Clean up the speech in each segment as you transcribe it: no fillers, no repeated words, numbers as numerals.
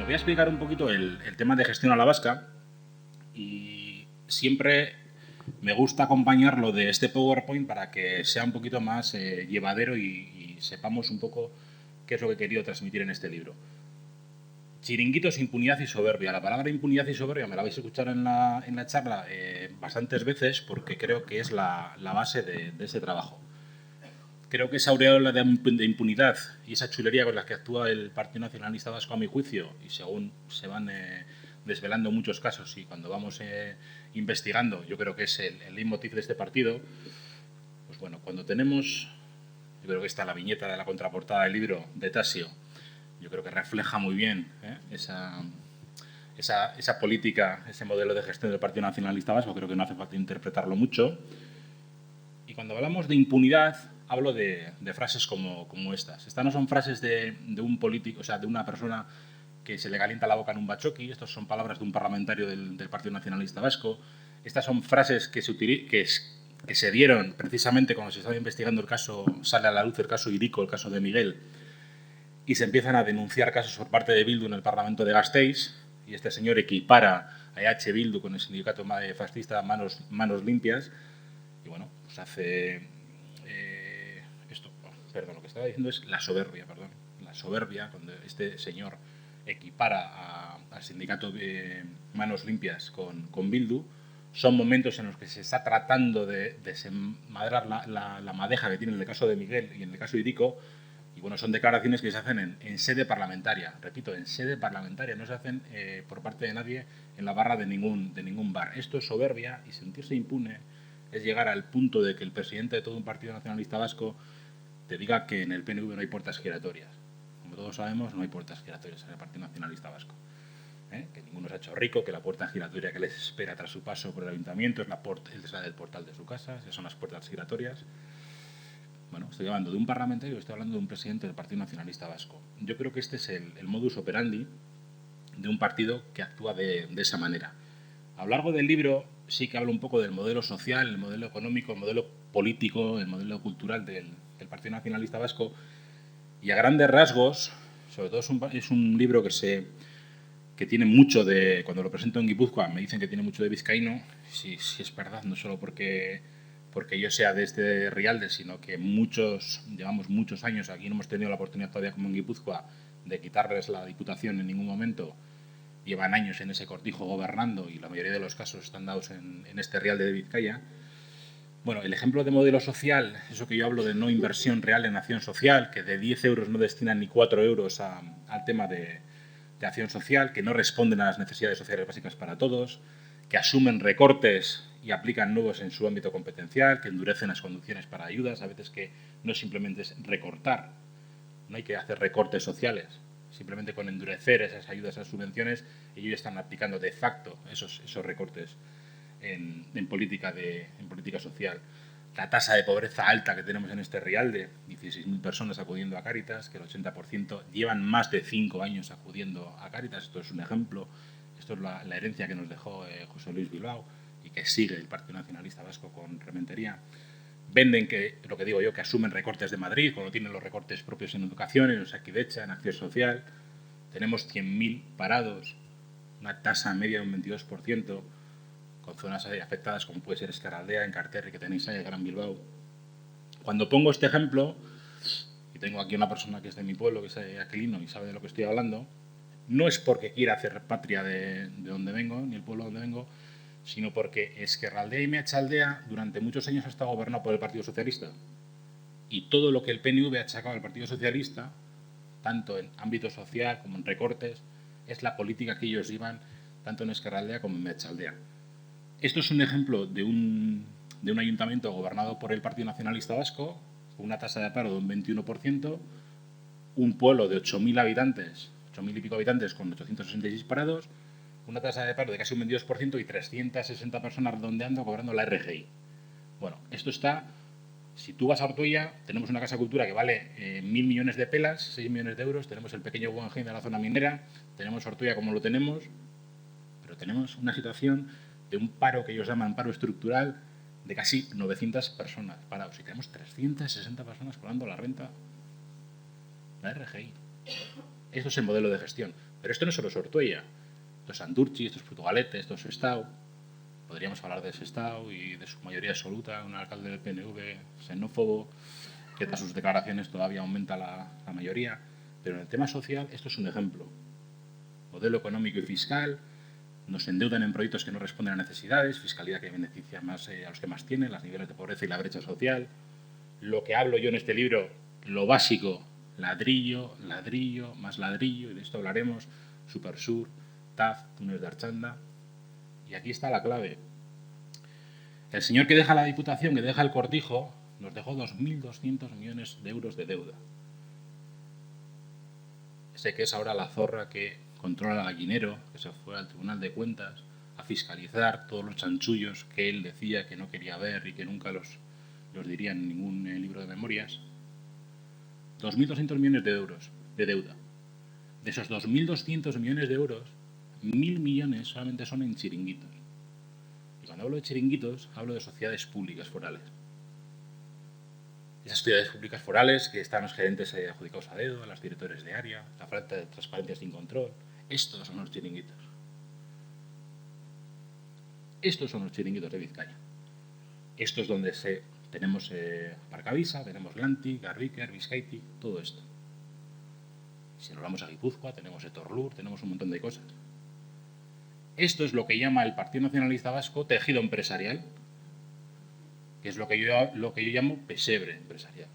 Bueno, voy a explicar un poquito el tema de gestión a la vasca y siempre me gusta acompañarlo de este PowerPoint para que sea un poquito más llevadero y sepamos un poco qué es lo que he querido transmitir en este libro. Chiringuitos, impunidad y soberbia. La palabra impunidad y soberbia me la vais a escuchar en la charla bastantes veces porque creo que es la base de ese trabajo. Creo que esa aureola de impunidad y esa chulería con la que actúa el Partido Nacionalista Vasco, a mi juicio, y según se van desvelando muchos casos y cuando vamos investigando, yo creo que es el leitmotiv de este partido, pues bueno, cuando tenemos, yo creo que está la viñeta de la contraportada del libro de Tasio, yo creo que refleja muy bien esa política, ese modelo de gestión del Partido Nacionalista Vasco, creo que no hace falta interpretarlo mucho. Y cuando hablamos de impunidad, hablo de frases como estas. Estas no son frases de un político, o sea, de una persona que se le calienta la boca en un bachoqui. Estas son palabras de un parlamentario del Partido Nacionalista Vasco. Estas son frases que se dieron precisamente cuando se estaba investigando el caso, sale a la luz el caso Hiriko, el caso de Miguel, y se empiezan a denunciar casos por parte de Bildu en el Parlamento de Gasteiz, y este señor equipara a EH Bildu con el sindicato fascista Manos Limpias, y bueno, pues hace lo que estaba diciendo es la soberbia, la soberbia, cuando este señor equipara al sindicato de Manos Limpias con Bildu, son momentos en los que se está tratando de desenmadrar la madeja que tiene en el caso de Miguel y en el caso de Hiriko, y bueno, son declaraciones que se hacen en sede parlamentaria, repito, en sede parlamentaria, no se hacen por parte de nadie en la barra de ningún bar. Esto es soberbia y sentirse impune es llegar al punto de que el presidente de todo un partido nacionalista vasco te diga que en el PNV no hay puertas giratorias. Como todos sabemos, no hay puertas giratorias en el Partido Nacionalista Vasco. Que ninguno se ha hecho rico, que la puerta giratoria que les espera tras su paso por el ayuntamiento es la del portal de su casa, esas son las puertas giratorias. Bueno, estoy hablando de un parlamentario, estoy hablando de un presidente del Partido Nacionalista Vasco. Yo creo que este es el modus operandi de un partido que actúa de esa manera. A lo largo del libro sí que hablo un poco del modelo social, el modelo económico, el modelo político, el modelo cultural del Partido Nacionalista Vasco, y a grandes rasgos, sobre todo es un libro que tiene mucho de, cuando lo presento en Guipúzcoa me dicen que tiene mucho de vizcaíno, sí es verdad, no solo porque yo sea de este Rialde, sino que llevamos muchos años, aquí no hemos tenido la oportunidad todavía como en Guipúzcoa de quitarles la diputación en ningún momento, llevan años en ese cortijo gobernando y la mayoría de los casos están dados en este Rialde de Vizcaya. Bueno, el ejemplo de modelo social, eso que yo hablo de no inversión real en acción social, que de 10 euros no destinan ni 4 euros al tema de acción social, que no responden a las necesidades sociales básicas para todos, que asumen recortes y aplican nuevos en su ámbito competencial, que endurecen las condiciones para ayudas, a veces que no simplemente es recortar, no hay que hacer recortes sociales, simplemente con endurecer esas ayudas, esas subvenciones, ellos ya están aplicando de facto esos recortes en política social. La tasa de pobreza alta que tenemos en este Rialde, 16.000 personas acudiendo a Cáritas, que el 80% llevan más de 5 años acudiendo a Cáritas. Esto es un ejemplo, esto es la herencia que nos dejó José Luis Bilbao y que sigue el Partido Nacionalista Vasco con Rementería. Venden lo que digo yo, que asumen recortes de Madrid, cuando tienen los recortes propios en educación, en Osakidecha, en acción social. Tenemos 100.000 parados, una tasa media de un 22%, con zonas afectadas como puede ser Escaraldea, Enkarterri, que tenéis ahí, Gran Bilbao. Cuando pongo este ejemplo, y tengo aquí una persona que es de mi pueblo, que es aquilino y sabe de lo que estoy hablando, no es porque quiera hacer patria de donde vengo, ni el pueblo donde vengo, sino porque Esquerraldea y Meatzaldea durante muchos años ha estado gobernado por el Partido Socialista. Y todo lo que el PNV ha achacado al Partido Socialista, tanto en ámbito social como en recortes, es la política que ellos llevan tanto en Esquerraldea como en Meatzaldea. Esto es un ejemplo de un ayuntamiento gobernado por el Partido Nacionalista Vasco, con una tasa de paro de un 21%, un pueblo de 8.000 habitantes, 8.000 y pico habitantes con 866 parados, una tasa de paro de casi un 22% y 360 personas redondeando cobrando la RGI. Bueno, esto está... Si tú vas a Ortuella, tenemos una casa de cultura que vale 1.000 millones de pelas, 6 millones de euros, tenemos el pequeño Guggenheim de la zona minera, tenemos Ortuella como lo tenemos, pero tenemos una situación de un paro que ellos llaman paro estructural de casi 900 personas parados. Y tenemos 360 personas cobrando la renta, la RGI. Esto es el modelo de gestión. Pero esto no es solo Ortuella. Esto es Santurchi, esto es Portugalete, esto es Sestao. Podríamos hablar de Sestao y de su mayoría absoluta, un alcalde del PNV xenófobo, que tras sus declaraciones todavía aumenta la mayoría. Pero en el tema social, esto es un ejemplo. Modelo económico y fiscal, nos endeudan en proyectos que no responden a necesidades, fiscalidad que beneficia más a los que más tienen, los niveles de pobreza y la brecha social. Lo que hablo yo en este libro, lo básico, ladrillo, ladrillo, más ladrillo, y de esto hablaremos, Supersur, TAF, túneles de Archanda. Y aquí está la clave. El señor que deja la Diputación, que deja el Cortijo, nos dejó 2.200 millones de euros de deuda. Sé que es ahora la zorra que controla el gallinero, que se fue al Tribunal de Cuentas a fiscalizar todos los chanchullos que él decía que no quería ver y que nunca los diría en ningún libro de memorias. 2.200 millones de euros de deuda. De esos 2.200 millones de euros, 1.000 millones solamente son en chiringuitos. Y cuando hablo de chiringuitos, hablo de sociedades públicas forales. Esas sociedades públicas forales que están los gerentes adjudicados a dedo, a los directores de área, la falta de transparencia sin control. Estos son los chiringuitos. Estos son los chiringuitos de Vizcaya. Esto es donde tenemos Parcavisa, tenemos Lanti, Garbiker, Vizcaiti, todo esto. Si nos vamos a Guipúzcoa, tenemos Etorlur, tenemos un montón de cosas. Esto es lo que llama el Partido Nacionalista Vasco tejido empresarial, que es lo que yo llamo pesebre empresarial.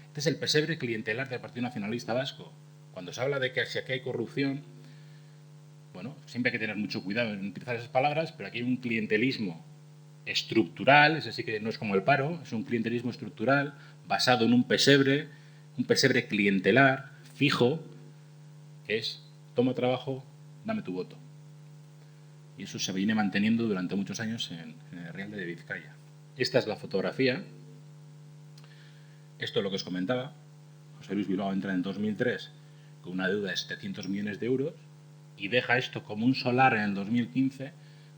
Este es el pesebre clientelar del Partido Nacionalista Vasco. Cuando se habla de que si aquí hay corrupción, bueno, siempre hay que tener mucho cuidado en utilizar esas palabras, pero aquí hay un clientelismo estructural, ese sí que no es como el paro, es un clientelismo estructural basado en un pesebre clientelar, fijo, que es toma trabajo, dame tu voto. Y eso se viene manteniendo durante muchos años en el Real de Vizcaya. Esta es la fotografía. Esto es lo que os comentaba. José Luis Bilbao entra en 2003 con una deuda de 700 millones de euros y deja esto como un solar en el 2015,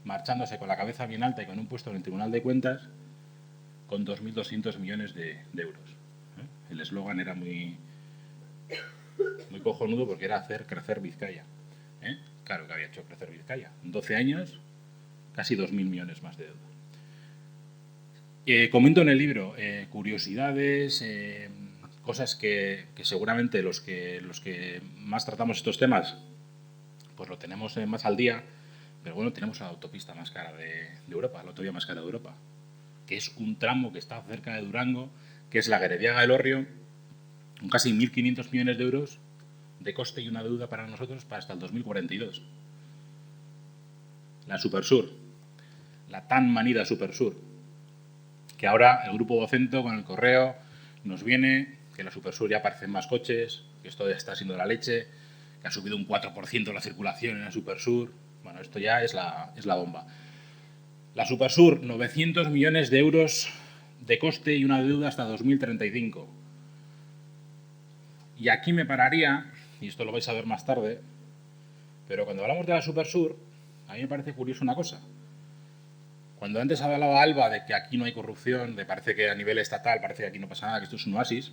marchándose con la cabeza bien alta y con un puesto en el Tribunal de Cuentas con 2.200 millones de euros. El eslogan era muy cojonudo porque era hacer crecer Vizcaya. Claro que había hecho crecer Vizcaya. En 12 años, casi 2.000 millones más de deuda. Comento en el libro curiosidades, cosas que seguramente los que más tratamos estos temas, pues lo tenemos más al día, pero bueno, tenemos la autopista más cara de Europa, la autovía más cara de Europa, que es un tramo que está cerca de Durango, que es la Gerediaga del Orrio, con casi 1.500 millones de euros de coste y una deuda para nosotros para hasta el 2042. La Supersur, la tan manida Supersur, que ahora el grupo Vocento con el correo nos viene, que la Supersur ya aparecen más coches, que esto ya está siendo la leche, que ha subido un 4% la circulación en la Supersur. Bueno, esto ya es la bomba. La Supersur, 900 millones de euros de coste y una deuda hasta 2035. Y aquí me pararía, y esto lo vais a ver más tarde, pero cuando hablamos de la Supersur, a mí me parece curioso una cosa. Cuando antes hablaba Alba de que aquí no hay corrupción, de parece que a nivel estatal parece que aquí no pasa nada, que esto es un oasis,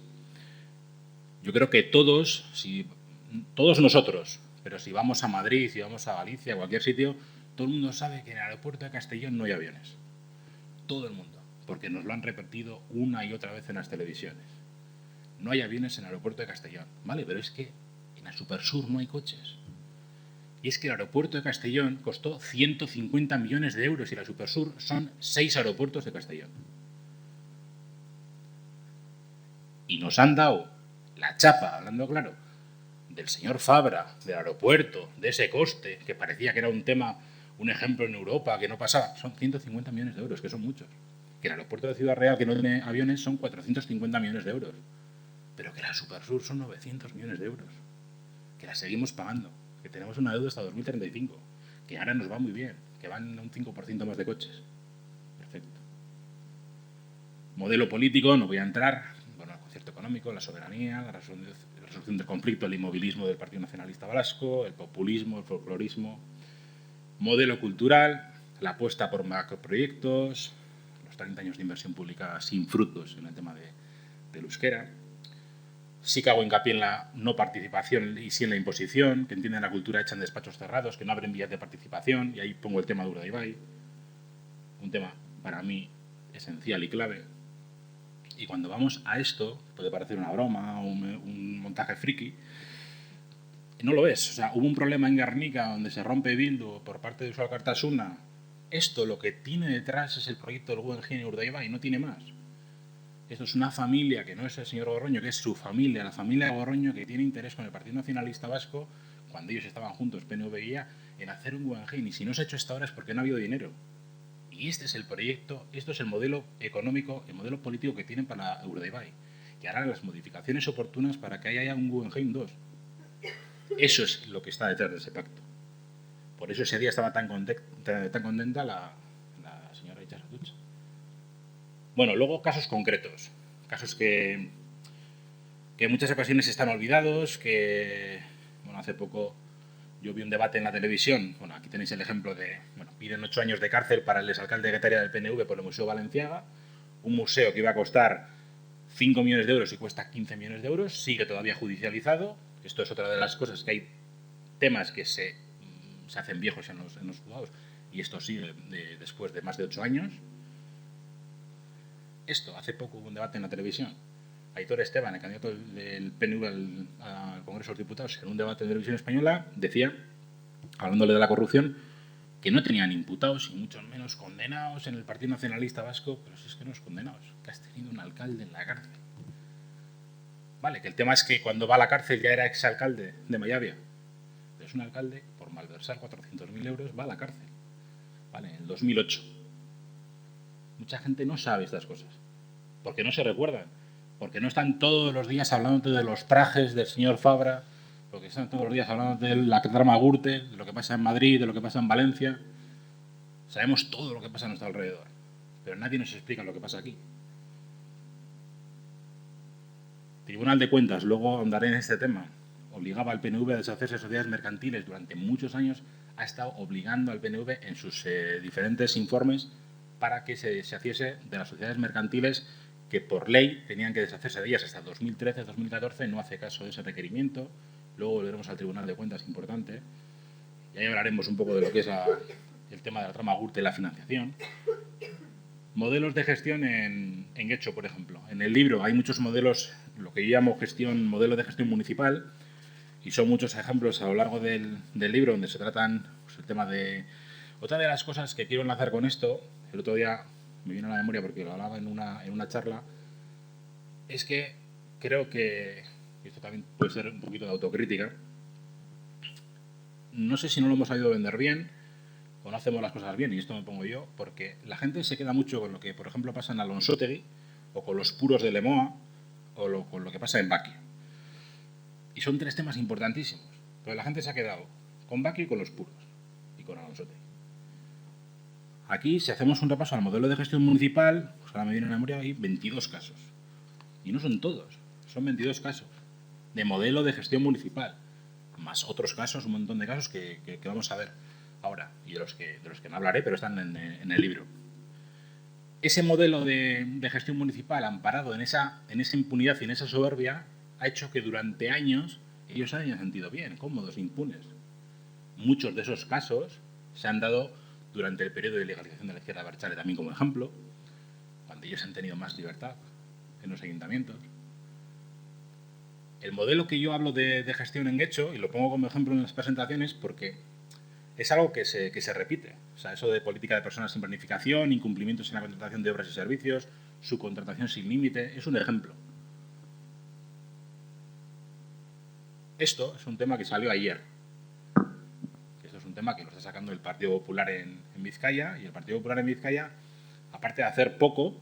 yo creo que todos nosotros, pero si vamos a Madrid, si vamos a Galicia, a cualquier sitio, todo el mundo sabe que en el aeropuerto de Castellón no hay aviones. Todo el mundo, porque nos lo han repetido una y otra vez en las televisiones. No hay aviones en el aeropuerto de Castellón, ¿vale? Pero es que en la Supersur no hay coches. Y es que el aeropuerto de Castellón costó 150 millones de euros y la Supersur son 6 aeropuertos de Castellón. Y nos han dado la chapa, hablando claro, del señor Fabra, del aeropuerto, de ese coste, que parecía que era un tema, un ejemplo en Europa, que no pasaba. Son 150 millones de euros, que son muchos. Que el aeropuerto de Ciudad Real, que no tiene aviones, son 450 millones de euros. Pero que la Supersur son 900 millones de euros. Que la seguimos pagando. Que tenemos una deuda hasta 2035, que ahora nos va muy bien, que van un 5% más de coches. Perfecto. Modelo político, no voy a entrar, bueno, el concierto económico, la soberanía, la resolución del conflicto, el inmovilismo del Partido Nacionalista Vasco, el populismo, el folclorismo. Modelo cultural, la apuesta por macroproyectos, los 30 años de inversión pública sin frutos en el tema del euskera. Sí que hago hincapié en la no participación y sí en la imposición, que entienden la cultura hecha en despachos cerrados, que no abren vías de participación, y ahí pongo el tema de Urdaibai, un tema para mí esencial y clave. Y cuando vamos a esto, puede parecer una broma o un montaje friki, no lo es. O sea, hubo un problema en Guernica donde se rompe Bildu por parte de Euskal Kartasuna. Esto lo que tiene detrás es el proyecto del Guggenheim Urdaibai, no tiene más. Esto es una familia que no es el señor Gorroño, que es su familia, la familia de Gorroño, que tiene interés con el Partido Nacionalista Vasco, cuando ellos estaban juntos, PNV y IA, en hacer un Guggenheim. Y si no se ha hecho hasta ahora es porque no ha habido dinero. Y este es el proyecto, esto es el modelo económico, el modelo político que tienen para Urdaibai, que harán las modificaciones oportunas para que haya un Guggenheim 2. Eso es lo que está detrás de ese pacto. Por eso ese día estaba tan contenta la señora Itxaso. Bueno, luego casos concretos. Casos que en muchas ocasiones están olvidados, que, bueno, hace poco yo vi un debate en la televisión, bueno, aquí tenéis el ejemplo de, bueno, piden 8 años de cárcel para el exalcalde de Getaria del PNV por el Museo Balenciaga, un museo que iba a costar 5 millones de euros y cuesta 15 millones de euros, sigue todavía judicializado. Esto es otra de las cosas, que hay temas que se hacen viejos en los juzgados y esto sigue después de más de 8 años. Esto, hace poco hubo un debate en la televisión. Aitor Esteban, el candidato del PNV al Congreso de los Diputados, en un debate de televisión española, decía, hablándole de la corrupción, que no tenían imputados y mucho menos condenados en el Partido Nacionalista Vasco, pero si es que no es condenados, que has tenido un alcalde en la cárcel. Vale, que el tema es que cuando va a la cárcel ya era exalcalde de Mayavia, pero es un alcalde, por malversar 400.000 euros, va a la cárcel. Vale, en el 2008. Mucha gente no sabe estas cosas, porque no se recuerdan, porque no están todos los días hablándote de los trajes del señor Fabra, porque están todos los días hablándote de la trama Gürtel, de lo que pasa en Madrid, de lo que pasa en Valencia. Sabemos todo lo que pasa a nuestro alrededor, pero nadie nos explica lo que pasa aquí. Tribunal de Cuentas, luego ahondaré en este tema, obligaba al PNV a deshacerse de sociedades mercantiles. Durante muchos años ha estado obligando al PNV en sus diferentes informes para que se deshaciese de las sociedades mercantiles que por ley tenían que deshacerse de ellas hasta 2013-2014, no hace caso de ese requerimiento. Luego volveremos al Tribunal de Cuentas, importante. Y ahí hablaremos un poco de lo que es el tema de la trama Gürtel y la financiación. Modelos de gestión en Getxo, por ejemplo. En el libro hay muchos modelos, lo que yo llamo modelo de gestión municipal, y son muchos ejemplos a lo largo del libro donde se tratan pues, el tema de... Otra de las cosas que quiero enlazar con esto, el otro día me vino a la memoria porque lo hablaba en una charla, es que creo que, y esto también puede ser un poquito de autocrítica, no sé si no lo hemos sabido vender bien o no hacemos las cosas bien, y esto me pongo yo, porque la gente se queda mucho con lo que, por ejemplo, pasa en Alonsotegui, o con los puros de Lemoa, o con lo que pasa en Baquio. Y son 3 temas importantísimos, pero la gente se ha quedado con Baquio y con los puros, y con Alonsotegui. Aquí, si hacemos un repaso al modelo de gestión municipal, pues ahora me viene a la memoria, hay 22 casos. Y no son todos, son 22 casos de modelo de gestión municipal, más otros casos, un montón de casos que vamos a ver ahora, y de los que no hablaré, pero están en el libro. Ese modelo de gestión municipal amparado en esa impunidad y en esa soberbia ha hecho que durante años ellos se hayan sentido bien, cómodos, impunes. Muchos de esos casos se han dado durante el periodo de legalización de la izquierda abertzale, también como ejemplo, cuando ellos han tenido más libertad en los ayuntamientos. El modelo que yo hablo de gestión en Getxo, y lo pongo como ejemplo en las presentaciones porque es algo que se repite. O sea, eso de política de personas sin planificación, incumplimientos en la contratación de obras y servicios, subcontratación sin límite, es un ejemplo. Esto es un tema que salió ayer. Esto es un tema que lo está sacando el Partido Popular en Vizcaya, y el Partido Popular en Vizcaya, aparte de hacer poco,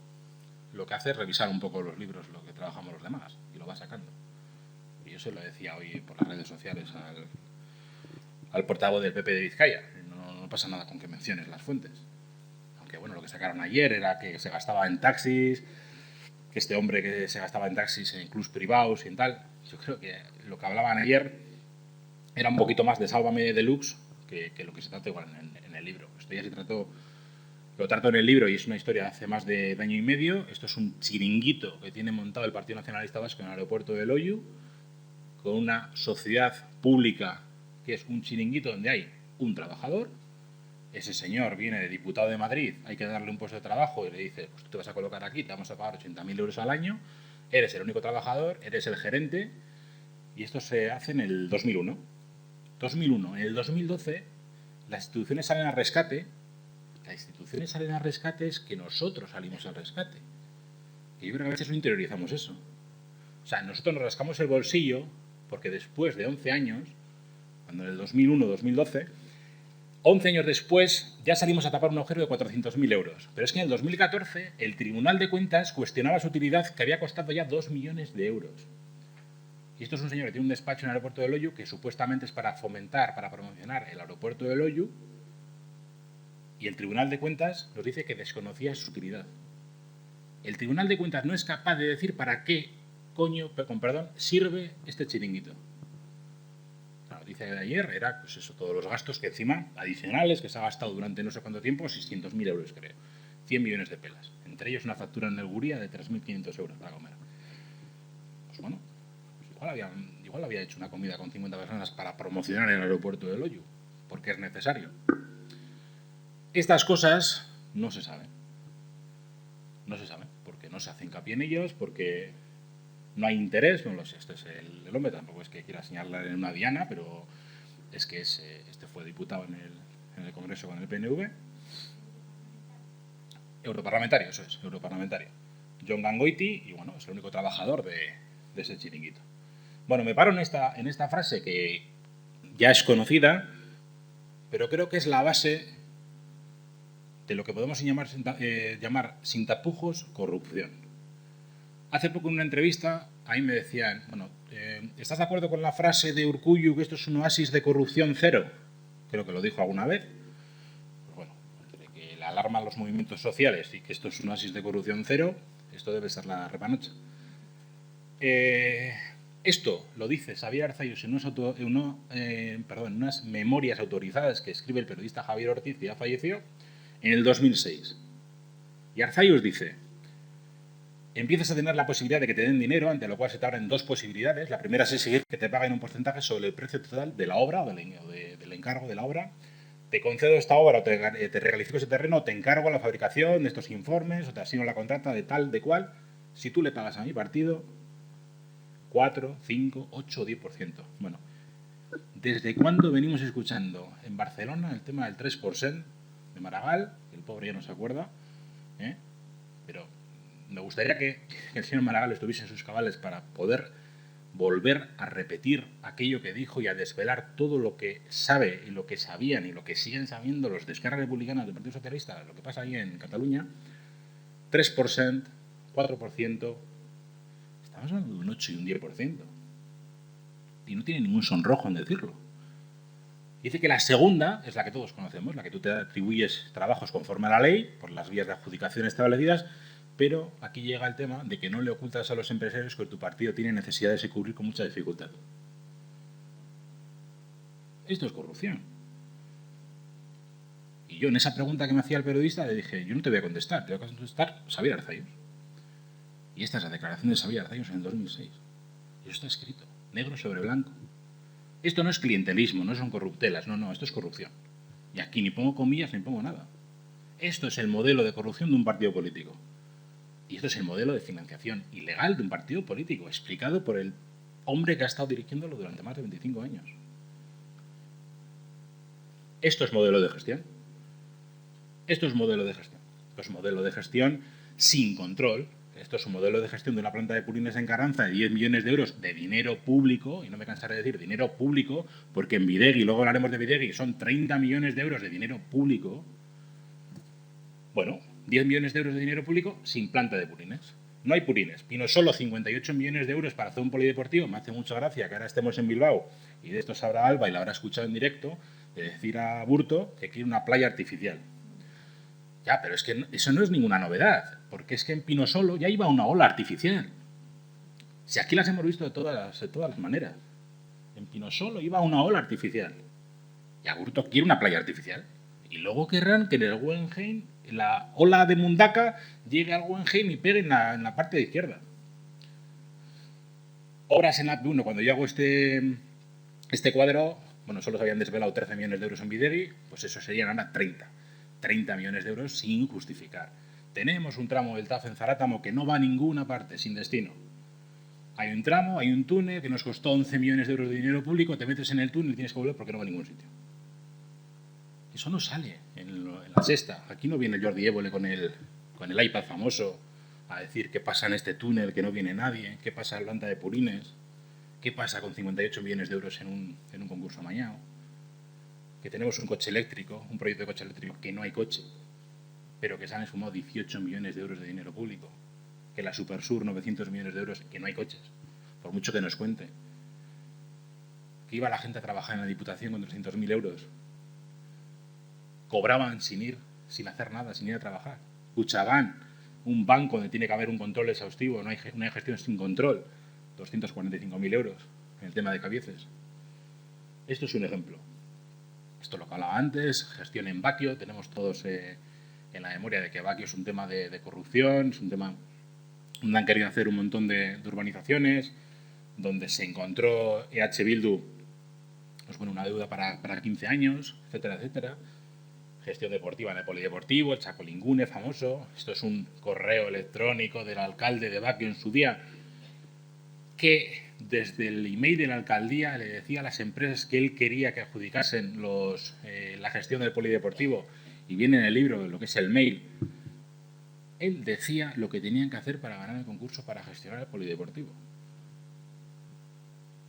lo que hace es revisar un poco los libros, lo que trabajamos los demás, y lo va sacando. Y yo se lo decía hoy por las redes sociales al portavoz del PP de Vizcaya. No pasa nada con que menciones las fuentes. Aunque bueno, lo que sacaron ayer era que se gastaba en taxis, que este hombre que se gastaba en taxis en clubs privados y en tal. Yo creo que lo que hablaban ayer era un poquito más de Sálvame Deluxe que lo que se trata igual en el libro. Esto ya se trató Lo trato en el libro y es una historia de hace más de año y medio. Esto es un chiringuito que tiene montado el Partido Nacionalista Vasco en el aeropuerto de Loiu, con una sociedad pública que es un chiringuito donde hay un trabajador. Ese señor viene de diputado de Madrid, hay que darle un puesto de trabajo y le dice, pues tú te vas a colocar aquí, te vamos a pagar 80.000 euros al año, eres el único trabajador, eres el gerente, y esto se hace en el 2001. 2001. En el 2012, las instituciones salen al rescate. Las instituciones salen al rescate es que nosotros salimos al rescate. Y yo creo que a veces no interiorizamos eso. O sea, nosotros nos rascamos el bolsillo porque después de 11 años, cuando en el 2001-2012, 11 años después ya salimos a tapar un agujero de 400.000 euros. Pero es que en el 2014 el Tribunal de Cuentas cuestionaba su utilidad, que había costado ya 2 millones de euros. Y esto es un señor que tiene un despacho en el aeropuerto de Loiu que supuestamente es para fomentar, para promocionar el aeropuerto de Loiu, y el Tribunal de Cuentas nos dice que desconocía su utilidad. El Tribunal de Cuentas no es capaz de decir para qué coño, con perdón, sirve este chiringuito. La noticia de ayer era, pues eso, todos los gastos que encima, adicionales, que se ha gastado durante no sé cuánto tiempo, 600.000 euros creo, 100 millones de pelas. Entre ellos una factura en el Guria de 3.500 euros para comer. Pues bueno, pues igual había hecho una comida con 50 personas para promocionar el aeropuerto de Loiu, porque es necesario. Estas cosas no se saben. No se saben, porque no se hace hincapié en ellos, porque no hay interés, no lo sé, este es el hombre, tampoco es que quiera señalar en una diana, pero es que este fue diputado en el Congreso con el PNV. Europarlamentario, eso es, europarlamentario. Jon Gangoiti, y bueno, es el único trabajador de ese chiringuito. Bueno, me paro en esta frase que ya es conocida, pero creo que es la base de lo que podemos llamar sin tapujos corrupción. Hace poco en una entrevista, ahí me decían, bueno, ¿estás de acuerdo con la frase de Urkullu que esto es un oasis de corrupción cero? Creo que lo dijo alguna vez. Pues bueno, entre que le alarman los movimientos sociales y que esto es un oasis de corrupción cero, esto debe ser la repanocha. Esto lo dice Xabier Arzallus en unas memorias autorizadas que escribe el periodista Javier Ortiz, que ya falleció, en el 2006. Y Arzallus dice: empiezas a tener la posibilidad de que te den dinero, ante lo cual se te abren dos posibilidades. La primera es exigir que te paguen un porcentaje sobre el precio total de la obra o del encargo de la obra. Te concedo esta obra o te recalifico ese terreno, o te encargo la fabricación de estos informes, o te asigno la contrata de tal, de cual. Si tú le pagas a mi partido 4, 5, 8 o 10%. Bueno, ¿desde cuándo venimos escuchando en Barcelona el tema del 3% de Maragall? El pobre ya no se acuerda, pero me gustaría que el señor Maragall estuviese en sus cabales para poder volver a repetir aquello que dijo y a desvelar todo lo que sabe y lo que sabían y lo que siguen sabiendo los de Esquerra Republicana del Partido Socialista, lo que pasa ahí en Cataluña. 3%, 4%, estamos hablando de un 8 y un 10%. Y no tiene ningún sonrojo en decirlo. Dice que la segunda es la que todos conocemos, la que tú te atribuyes trabajos conforme a la ley, por las vías de adjudicación establecidas, pero aquí llega el tema de que no le ocultas a los empresarios que tu partido tiene necesidades de cubrir con mucha dificultad. Esto es corrupción. Y yo en esa pregunta que me hacía el periodista le dije, yo no te voy a contestar, te voy a contestar Xabier Arzallus. Y esta es la declaración de Xabier Arzallus en el 2006. Y eso está escrito, negro sobre blanco. Esto no es clientelismo, no son corruptelas, no, esto es corrupción. Y aquí ni pongo comillas ni pongo nada. Esto es el modelo de corrupción de un partido político. Y esto es el modelo de financiación ilegal de un partido político, explicado por el hombre que ha estado dirigiéndolo durante más de 25 años. Esto es modelo de gestión. Esto es modelo de gestión. Esto es modelo de gestión sin control. Esto es un modelo de gestión de una planta de purines en Carranza de 10 millones de euros de dinero público, y no me cansaré de decir dinero público, porque en Bidegui, luego hablaremos de Bidegui, son 30 millones de euros de dinero público. Bueno, 10 millones de euros de dinero público sin planta de purines. No hay purines. Pinosolo, 58 millones de euros para hacer un polideportivo. Me hace mucha gracia que ahora estemos en Bilbao, y de esto sabrá Alba y la habrá escuchado en directo, de decir a Burto que quiere una playa artificial. Ya, pero es que eso no es ninguna novedad, porque es que en Pinosolo ya iba una ola artificial. Si aquí las hemos visto de todas las maneras. En Pinosolo iba una ola artificial. Y Aburto quiere una playa artificial. Y luego querrán que en el Guggenheim la ola de Mundaka llegue al Guggenheim y pegue en la parte de izquierda. Obras en la P1, cuando yo hago este cuadro, bueno, solo se habían desvelado 13 millones de euros en Bidegui, pues eso serían ahora 30. 30 millones de euros sin justificar. Tenemos un tramo del TAF en Zarátamo que no va a ninguna parte, sin destino. Hay un tramo, hay un túnel que nos costó 11 millones de euros de dinero público, te metes en el túnel y tienes que volver porque no va a ningún sitio. Eso no sale en la sexta. Aquí no viene Jordi Évole con el iPad famoso a decir qué pasa en este túnel, que no viene nadie, qué pasa en la planta de Purines, qué pasa con 58 millones de euros en un concurso amañado, que tenemos un coche eléctrico, un proyecto de coche eléctrico que no hay coche, pero que se han esfumado 18 millones de euros de dinero público, que la Supersur 900 millones de euros, que no hay coches, por mucho que nos cuente, que iba la gente a trabajar en la Diputación con 300.000 euros, cobraban sin ir, sin hacer nada, sin ir a trabajar. Kutxabank, un banco donde tiene que haber un control exhaustivo, no hay gestión sin control, 245.000 euros en el tema de Cabieces. Esto es un ejemplo. Esto lo que hablaba antes, gestión en Bakio, tenemos todos en la memoria de que Bakio es un tema de corrupción, es un tema donde han querido hacer un montón de urbanizaciones, donde se encontró EH Bildu pues bueno, una deuda para 15 años, etcétera, etcétera. Gestión deportiva en el polideportivo, el Chacolingune famoso. Esto es un correo electrónico del alcalde de Bakio en su día, que desde el email de la alcaldía le decía a las empresas que él quería que adjudicasen la gestión del polideportivo, y viene en el libro lo que es el mail. Él decía lo que tenían que hacer para ganar el concurso para gestionar el polideportivo.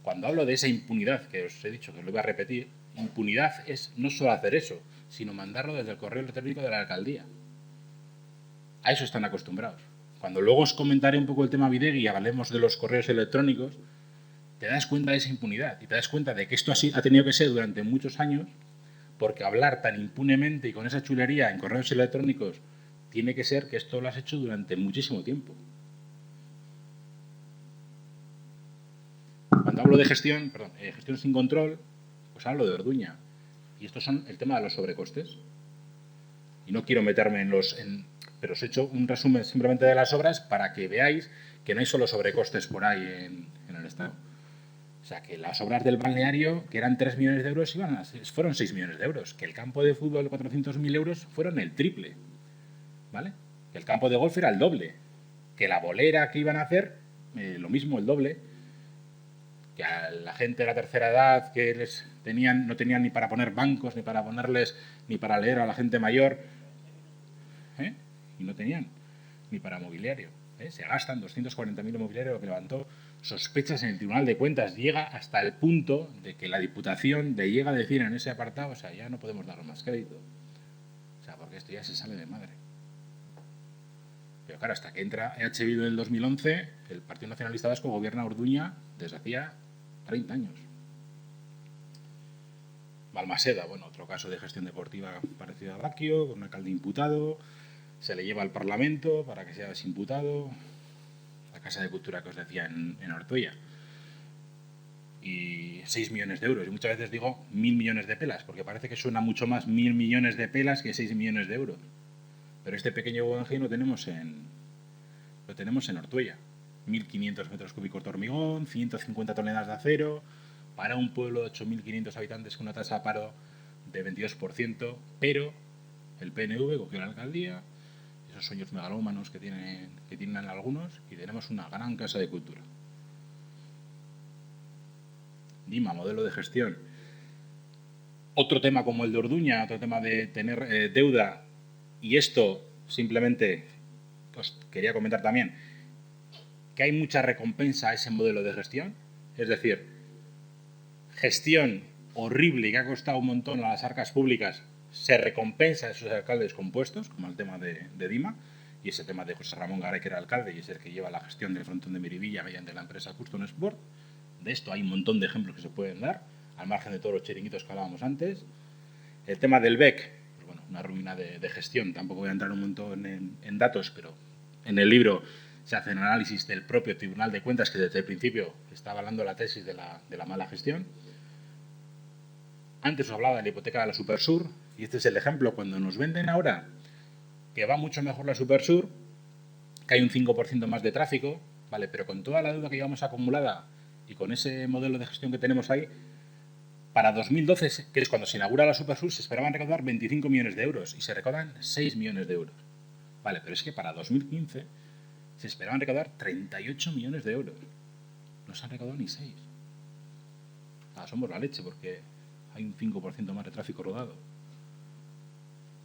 Cuando hablo de esa impunidad, que os he dicho que os lo voy a repetir, impunidad es no solo hacer eso, sino mandarlo desde el correo electrónico de la alcaldía. A eso están acostumbrados. Cuando luego os comentaré un poco el tema Bidegui y hablemos de los correos electrónicos, te das cuenta de esa impunidad y te das cuenta de que esto así ha tenido que ser durante muchos años, porque hablar tan impunemente y con esa chulería en correos electrónicos tiene que ser que esto lo has hecho durante muchísimo tiempo. Cuando hablo de gestión sin control, pues hablo de Orduña. Y estos son el tema de los sobrecostes. Y no quiero meterme pero os he hecho un resumen simplemente de las obras para que veáis que no hay solo sobrecostes por ahí en el Estado. O sea, que las obras del balneario, que eran 3 millones de euros, fueron 6 millones de euros. Que el campo de fútbol, 400.000 euros, fueron el triple. ¿Vale? Que el campo de golf era el doble. Que la bolera que iban a hacer, lo mismo, el doble. Que a la gente de la tercera edad que no tenían ni para poner bancos, ni para leer a la gente mayor, y no tenían ni para mobiliario. Se gastan 240.000 en mobiliario, lo que levantó sospechas en el Tribunal de Cuentas. Llega hasta el punto de que la Diputación llega a decir en ese apartado, o sea, ya no podemos dar más crédito. O sea, porque esto ya se sale de madre. Pero claro, hasta que entra EH Bildu en el 2011, el Partido Nacionalista Vasco gobierna Orduña desde hacía 30 años. Balmaseda, bueno, otro caso de gestión deportiva parecido a Bakio, con un alcalde imputado, se le lleva al Parlamento para que sea desimputado, la Casa de Cultura que os decía en Ortuella, y 6 millones de euros, y muchas veces digo 1.000 millones de pelas, porque parece que suena mucho más 1.000 millones de pelas que 6 millones de euros, pero este pequeño Guggenheim lo tenemos en Ortuella, 1.500 metros cúbicos de hormigón, 150 toneladas de acero, para un pueblo de 8.500 habitantes con una tasa de paro de 22%, pero el PNV cogió la alcaldía, esos sueños megalómanos que tienen algunos, y tenemos una gran casa de cultura. Dima, modelo de gestión. Otro tema como el de Orduña, otro tema de tener deuda, y esto simplemente os quería comentar también, que hay mucha recompensa a ese modelo de gestión, es decir, gestión horrible y que ha costado un montón a las arcas públicas, se recompensa a esos alcaldes compuestos, como el tema de Dima, y ese tema de José Ramón Garay, que era alcalde y es el que lleva la gestión del frontón de Miribilla mediante la empresa Custom Sport. De esto hay un montón de ejemplos que se pueden dar, al margen de todos los chiringuitos que hablábamos antes. El tema del BEC, pues bueno, una ruina de gestión, tampoco voy a entrar un montón en datos, pero en el libro se hace un análisis del propio Tribunal de Cuentas que desde el principio está avalando la tesis de la mala gestión. Antes os hablaba de la hipoteca de la Supersur, y este es el ejemplo. Cuando nos venden ahora que va mucho mejor la Supersur, que hay un 5% más de tráfico, ¿vale? Pero con toda la deuda que llevamos acumulada y con ese modelo de gestión que tenemos ahí, para 2012, que es cuando se inaugura la Supersur, se esperaban recaudar 25 millones de euros y se recaudan 6 millones de euros. Vale, pero es que para 2015 se esperaban recaudar 38 millones de euros. No se han recaudado ni 6. Somos la leche porque hay un 5% más de tráfico rodado.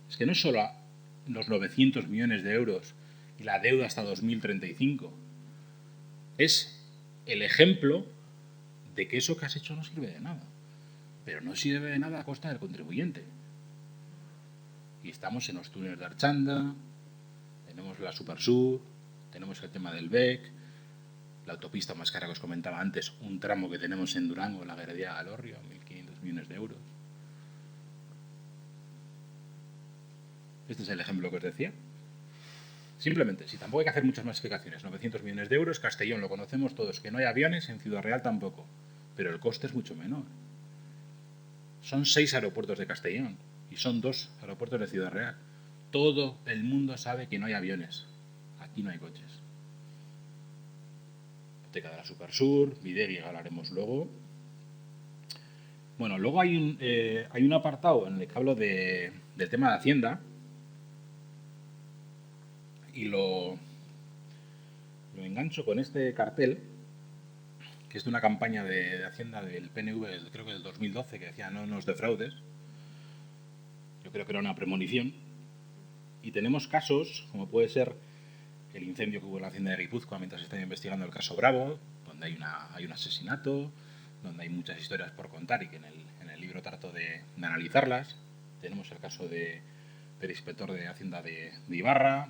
Es que no es solo los 900 millones de euros y la deuda hasta 2035. Es el ejemplo de que eso que has hecho no sirve de nada. Pero no sirve de nada a costa del contribuyente. Y estamos en los túneles de Archanda, tenemos la Supersur, tenemos el tema del BEC, la autopista más cara que os comentaba antes, un tramo que tenemos en Durango, la Gueredía-Alorrio, 1.500 millones de euros. Este es el ejemplo que os decía. Simplemente, si tampoco hay que hacer muchas más explicaciones, 900 millones de euros, Castellón lo conocemos todos, que no hay aviones, en Ciudad Real tampoco, pero el coste es mucho menor. Son 6 aeropuertos de Castellón y son 2 aeropuertos de Ciudad Real. Todo el mundo sabe que no hay aviones. Aquí no hay coches. Hipoteca de la Supersur, Bidegui, que hablaremos luego. Bueno, luego hay un apartado en el que hablo del tema de Hacienda y lo engancho con este cartel, que es de una campaña de Hacienda del PNV, creo que del 2012, que decía no nos defraudes. Yo creo que era una premonición. Y tenemos casos, como puede ser el incendio que hubo en la Hacienda de Guipúzcoa mientras se está investigando el caso Bravo, donde hay un asesinato, donde hay muchas historias por contar y que en el libro trato de analizarlas. Tenemos el caso del inspector de Hacienda de Ibarra,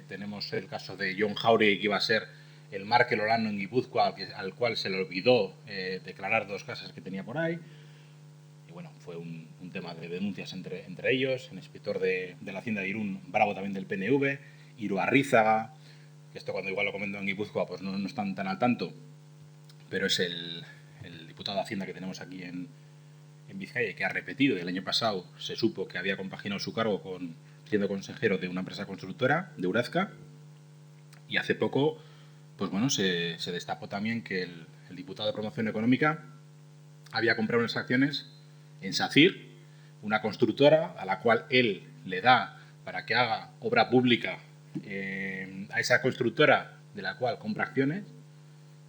tenemos el caso de John Jauregui, que iba a ser el Markel Olano en Guipúzcoa, al cual se le olvidó declarar 2 casas que tenía por ahí. Y bueno, fue un tema de denuncias entre ellos. El inspector de la Hacienda de Irún, Bravo también del PNV, Iruarrizaga, que esto cuando igual lo comento en Guipúzcoa pues no están tan al tanto, pero es el diputado de Hacienda que tenemos aquí en Vizcaya, que ha repetido. El año pasado se supo que había compaginado su cargo siendo consejero de una empresa constructora, de Urazca, y hace poco pues bueno, se destapó también que el diputado de Promoción Económica había comprado unas acciones en SACIR, una constructora a la cual él le da para que haga obra pública a esa constructora de la cual compra acciones,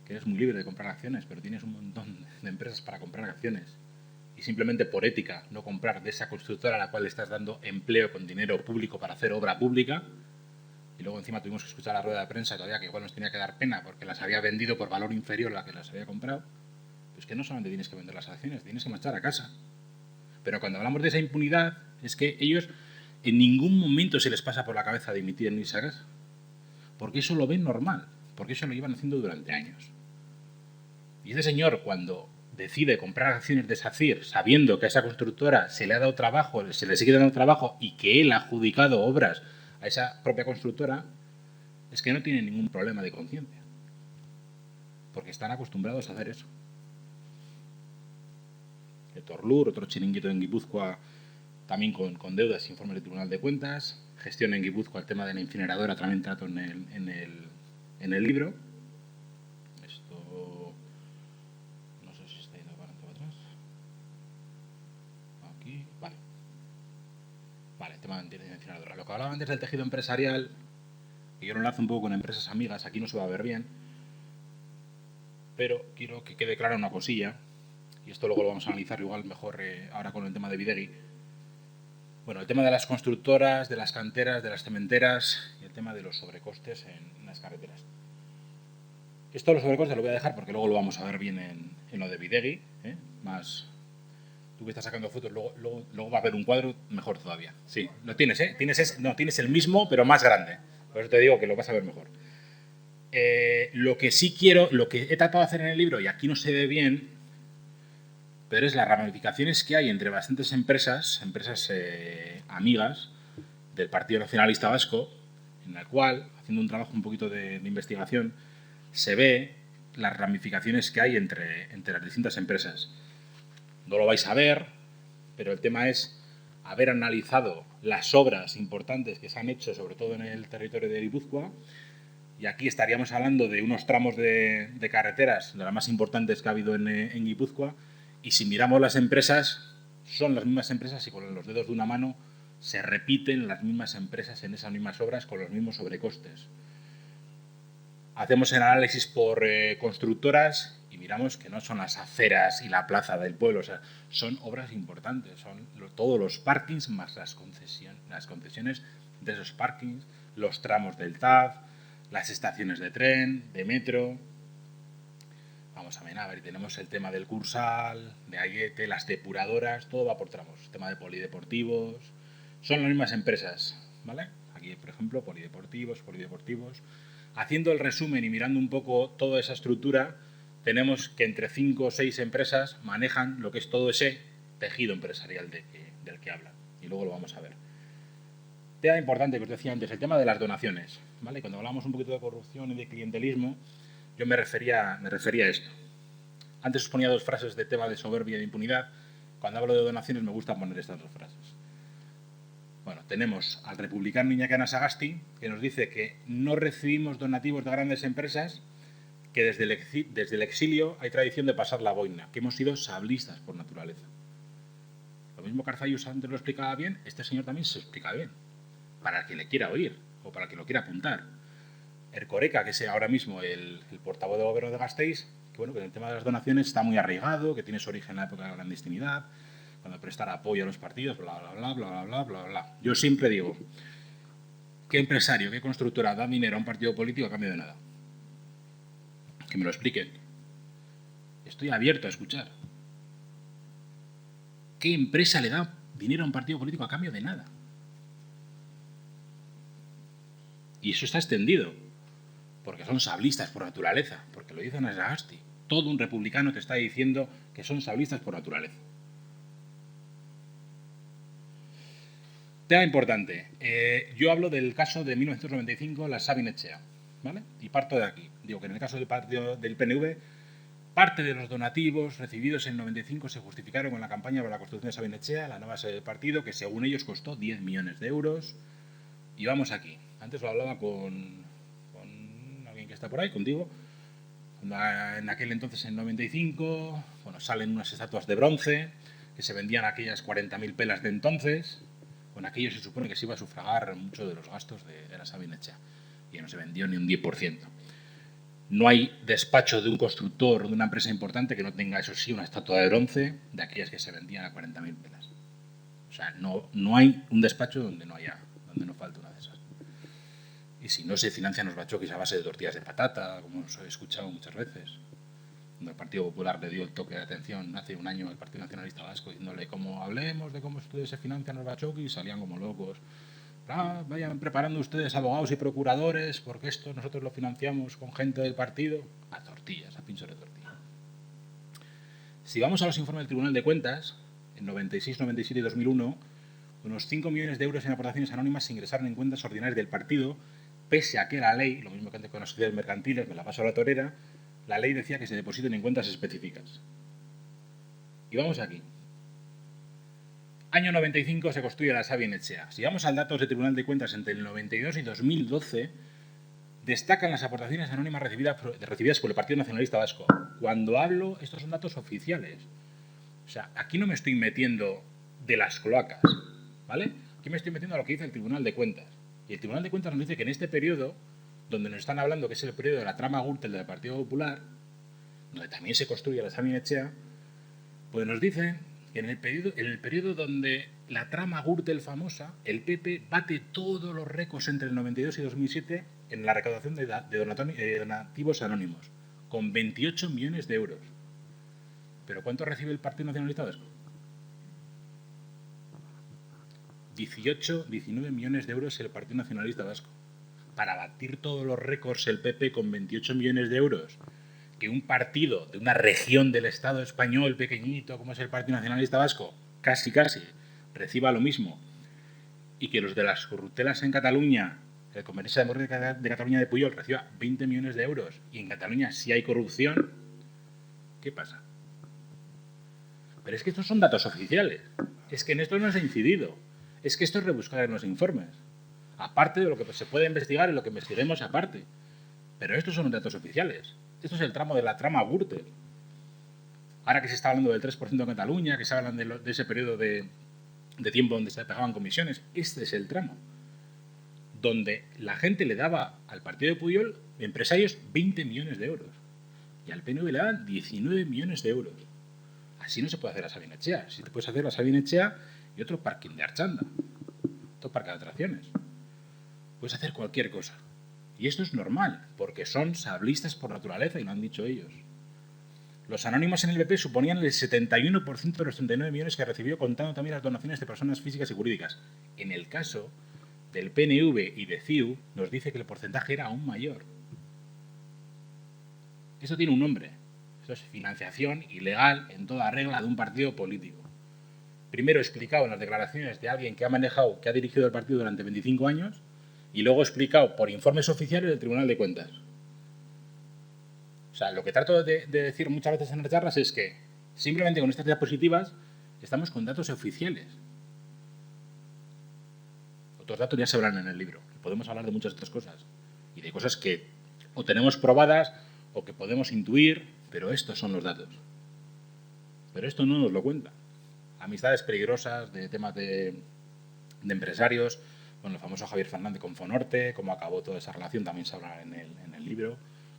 que eres muy libre de comprar acciones, pero tienes un montón de empresas para comprar acciones y simplemente por ética no comprar de esa constructora a la cual le estás dando empleo con dinero público para hacer obra pública. Y luego encima tuvimos que escuchar la rueda de prensa todavía, que igual nos tenía que dar pena porque las había vendido por valor inferior a la que las había comprado. Pues que no solamente tienes que vender las acciones, tienes que marchar a casa. Pero cuando hablamos de esa impunidad, es que ellos en ningún momento se les pasa por la cabeza dimitir en irse a casa. Porque eso lo ven normal, porque eso lo llevan haciendo durante años. Y este señor, cuando decide comprar acciones de SACIR, sabiendo que a esa constructora se le ha dado trabajo, se le sigue dando trabajo y que él ha adjudicado obras a esa propia constructora, es que no tiene ningún problema de conciencia. Porque están acostumbrados a hacer eso. El Torlur, otro chiringuito en Guipúzcoa, también con deudas, informes de Tribunal de Cuentas. Gestión en Guipúzcoa, el tema de la incineradora, también trato en el libro. Esto no sé si está yendo para atrás. Aquí, vale. Vale, el tema de la incineradora. Lo que hablaba antes del tejido empresarial, que yo lo enlazo un poco con empresas amigas, aquí no se va a ver bien, pero quiero que quede clara una cosilla, y esto luego lo vamos a analizar igual mejor ahora con el tema de Bidegui. Bueno, el tema de las constructoras, de las canteras, de las cementeras y el tema de los sobrecostes en las carreteras. Esto de los sobrecostes lo voy a dejar porque luego lo vamos a ver bien en lo de Bidegui, más. Tú que estás sacando fotos, luego va a haber un cuadro mejor todavía. Sí, lo tienes, ¿eh? Tienes el mismo, pero más grande. Por eso te digo que lo vas a ver mejor. Lo que sí quiero, lo que he tratado de hacer en el libro, y aquí no se ve bien, pero es las ramificaciones que hay entre bastantes empresas amigas del Partido Nacionalista Vasco, en la cual, haciendo un trabajo un poquito de investigación, se ve las ramificaciones que hay entre las distintas empresas. No lo vais a ver, pero el tema es, haber analizado las obras importantes que se han hecho, sobre todo en el territorio de Guipúzcoa, y aquí estaríamos hablando de unos tramos de carreteras, de las más importantes que ha habido en Guipúzcoa, y si miramos las empresas, son las mismas empresas y con los dedos de una mano se repiten las mismas empresas en esas mismas obras con los mismos sobrecostes. Hacemos el análisis por constructoras y miramos que no son las aceras y la plaza del pueblo, o sea, son obras importantes, son todos los parkings más las concesiones de esos parkings, los tramos del TAV, las estaciones de tren, de metro. Vamos a ver, tenemos el tema del Cursal, de Ayete, las depuradoras, todo va por tramos, tema de polideportivos, son las mismas empresas, ¿vale? Aquí, por ejemplo, polideportivos. Haciendo el resumen y mirando un poco toda esa estructura, tenemos que entre 5 o 6 empresas manejan lo que es todo ese tejido empresarial del que hablan. Y luego lo vamos a ver. Tema importante que os decía antes, el tema de las donaciones, ¿vale? Cuando hablamos un poquito de corrupción y de clientelismo, yo me refería a esto. Antes os ponía 2 frases de tema de soberbia y de impunidad. Cuando hablo de donaciones me gusta poner estas 2 frases. Bueno, tenemos al republicano Iñaki Anasagasti, que nos dice que no recibimos donativos de grandes empresas, que desde el exilio hay tradición de pasar la boina, que hemos sido sablistas por naturaleza. Lo mismo que Arzallus antes lo explicaba bien, este señor también se explica bien, para el que le quiera oír o para el que lo quiera apuntar. Erkoreka, que es ahora mismo el portavoz de gobierno de Gasteiz, que bueno, que en el tema de las donaciones está muy arraigado, que tiene su origen en la época de la clandestinidad, cuando prestar apoyo a los partidos, bla, bla, bla, bla, bla, bla, bla. Yo siempre digo, ¿qué empresario, qué constructora da dinero a un partido político a cambio de nada? Que me lo expliquen. Estoy abierto a escuchar. ¿Qué empresa le da dinero a un partido político a cambio de nada? Y eso está extendido, porque son sablistas por naturaleza, porque lo dice Anasagasti. Todo un republicano te está diciendo que son sablistas por naturaleza. Tema importante. Yo hablo del caso de 1995, la Sabin Etxea, ¿vale? Y parto de aquí. Digo que en el caso del partido del PNV, parte de los donativos recibidos en el 95 se justificaron con la campaña para la construcción de Sabin Etxea, la nueva sede del partido, que según ellos costó 10 millones de euros. Y vamos aquí. Antes lo hablaba con alguien que está por ahí, contigo. En aquel entonces, en el 95, bueno, salen unas estatuas de bronce que se vendían aquellas 40.000 pelas de entonces. Con aquello se supone que se iba a sufragar muchos de los gastos de la Sabin Etxea. Y no se vendió ni un 10%. No hay despacho de un constructor o de una empresa importante que no tenga, eso sí, una estatua de bronce de aquellas que se vendían a 40.000 pelas. O sea, no hay un despacho donde no falte una de esas. Y si no, se financian los bachoquis a base de tortillas de patata, como os he escuchado muchas veces. Cuando el Partido Popular le dio el toque de atención hace un año al Partido Nacionalista Vasco, diciéndole, como hablemos de cómo ustedes se financian los bachoquis, salían como locos. Vayan preparando ustedes abogados y procuradores, porque esto nosotros lo financiamos con gente del partido. A tortillas, a pinchos de tortilla. Si vamos a los informes del Tribunal de Cuentas, en 96, 97 y 2001, unos 5 millones de euros en aportaciones anónimas se ingresaron en cuentas ordinarias del partido, pese a que la ley, lo mismo que antes con las sociedades mercantiles, me la paso a la torera, la ley decía que se depositen en cuentas específicas. Y vamos aquí. Año 95 se construye la Sabin Etxea. Si vamos al datos del Tribunal de Cuentas entre el 92 y 2012, destacan las aportaciones anónimas recibidas por el Partido Nacionalista Vasco. Cuando hablo, estos son datos oficiales. O sea, aquí no me estoy metiendo de las cloacas, ¿vale? Aquí me estoy metiendo a lo que dice el Tribunal de Cuentas. Y el Tribunal de Cuentas nos dice que en este periodo, donde nos están hablando que es el periodo de la trama Gürtel del Partido Popular, donde también se construye la Sabin Etxea, pues nos dicen que en el periodo donde la trama Gürtel famosa, el PP bate todos los récords entre el 92 y 2007 en la recaudación de donativos anónimos, con 28 millones de euros. ¿Pero cuánto recibe el Partido Nacionalista Vasco? 19 millones de euros el Partido Nacionalista Vasco. Para batir todos los récords el PP con 28 millones de euros, que un partido de una región del Estado español pequeñito como es el Partido Nacionalista Vasco, casi, reciba lo mismo, y que los de las corruptelas en Cataluña, el Convergència Democràtica de Cataluña de Pujol reciba 20 millones de euros, y en Cataluña sí hay corrupción, ¿qué pasa? Pero es que estos son datos oficiales. Es que en esto no se ha incidido. Es que esto es rebuscar en los informes. Aparte de lo que se puede investigar y lo que investiguemos aparte. Pero estos son los datos oficiales. Esto es el tramo de la trama Gürtel. Ahora que se está hablando del 3% en Cataluña, que se hablan de ese periodo de tiempo donde se pagaban comisiones, este es el tramo. Donde la gente le daba al partido de Pujol, empresarios, 20 millones de euros. Y al PNV le daban 19 millones de euros. Así no se puede hacer la Sabin Etxea. Así te puedes hacer la Sabin Etxea y otro parking de Archanda. Otro parque de atracciones. Puedes hacer cualquier cosa. Y esto es normal, porque son sablistas por naturaleza y lo han dicho ellos. Los anónimos en el BP suponían el 71% de los 39 millones que recibió, contando también las donaciones de personas físicas y jurídicas. En el caso del PNV y de CiU, nos dice que el porcentaje era aún mayor. Eso tiene un nombre. Eso es financiación ilegal en toda regla de un partido político. Primero explicado en las declaraciones de alguien que ha manejado, que ha dirigido el partido durante 25 años, y luego explicado por informes oficiales del Tribunal de Cuentas. O sea, lo que trato de decir muchas veces en las charlas es que simplemente con estas diapositivas estamos con datos oficiales. Otros datos ya se hablan en el libro. Podemos hablar de muchas otras cosas. Y de cosas que o tenemos probadas o que podemos intuir, pero estos son los datos. Pero esto no nos lo cuenta. Amistades peligrosas, de temas de empresarios. Bueno, el famoso Javier Fernández con Fonorte, cómo acabó toda esa relación, también se habla en el libro.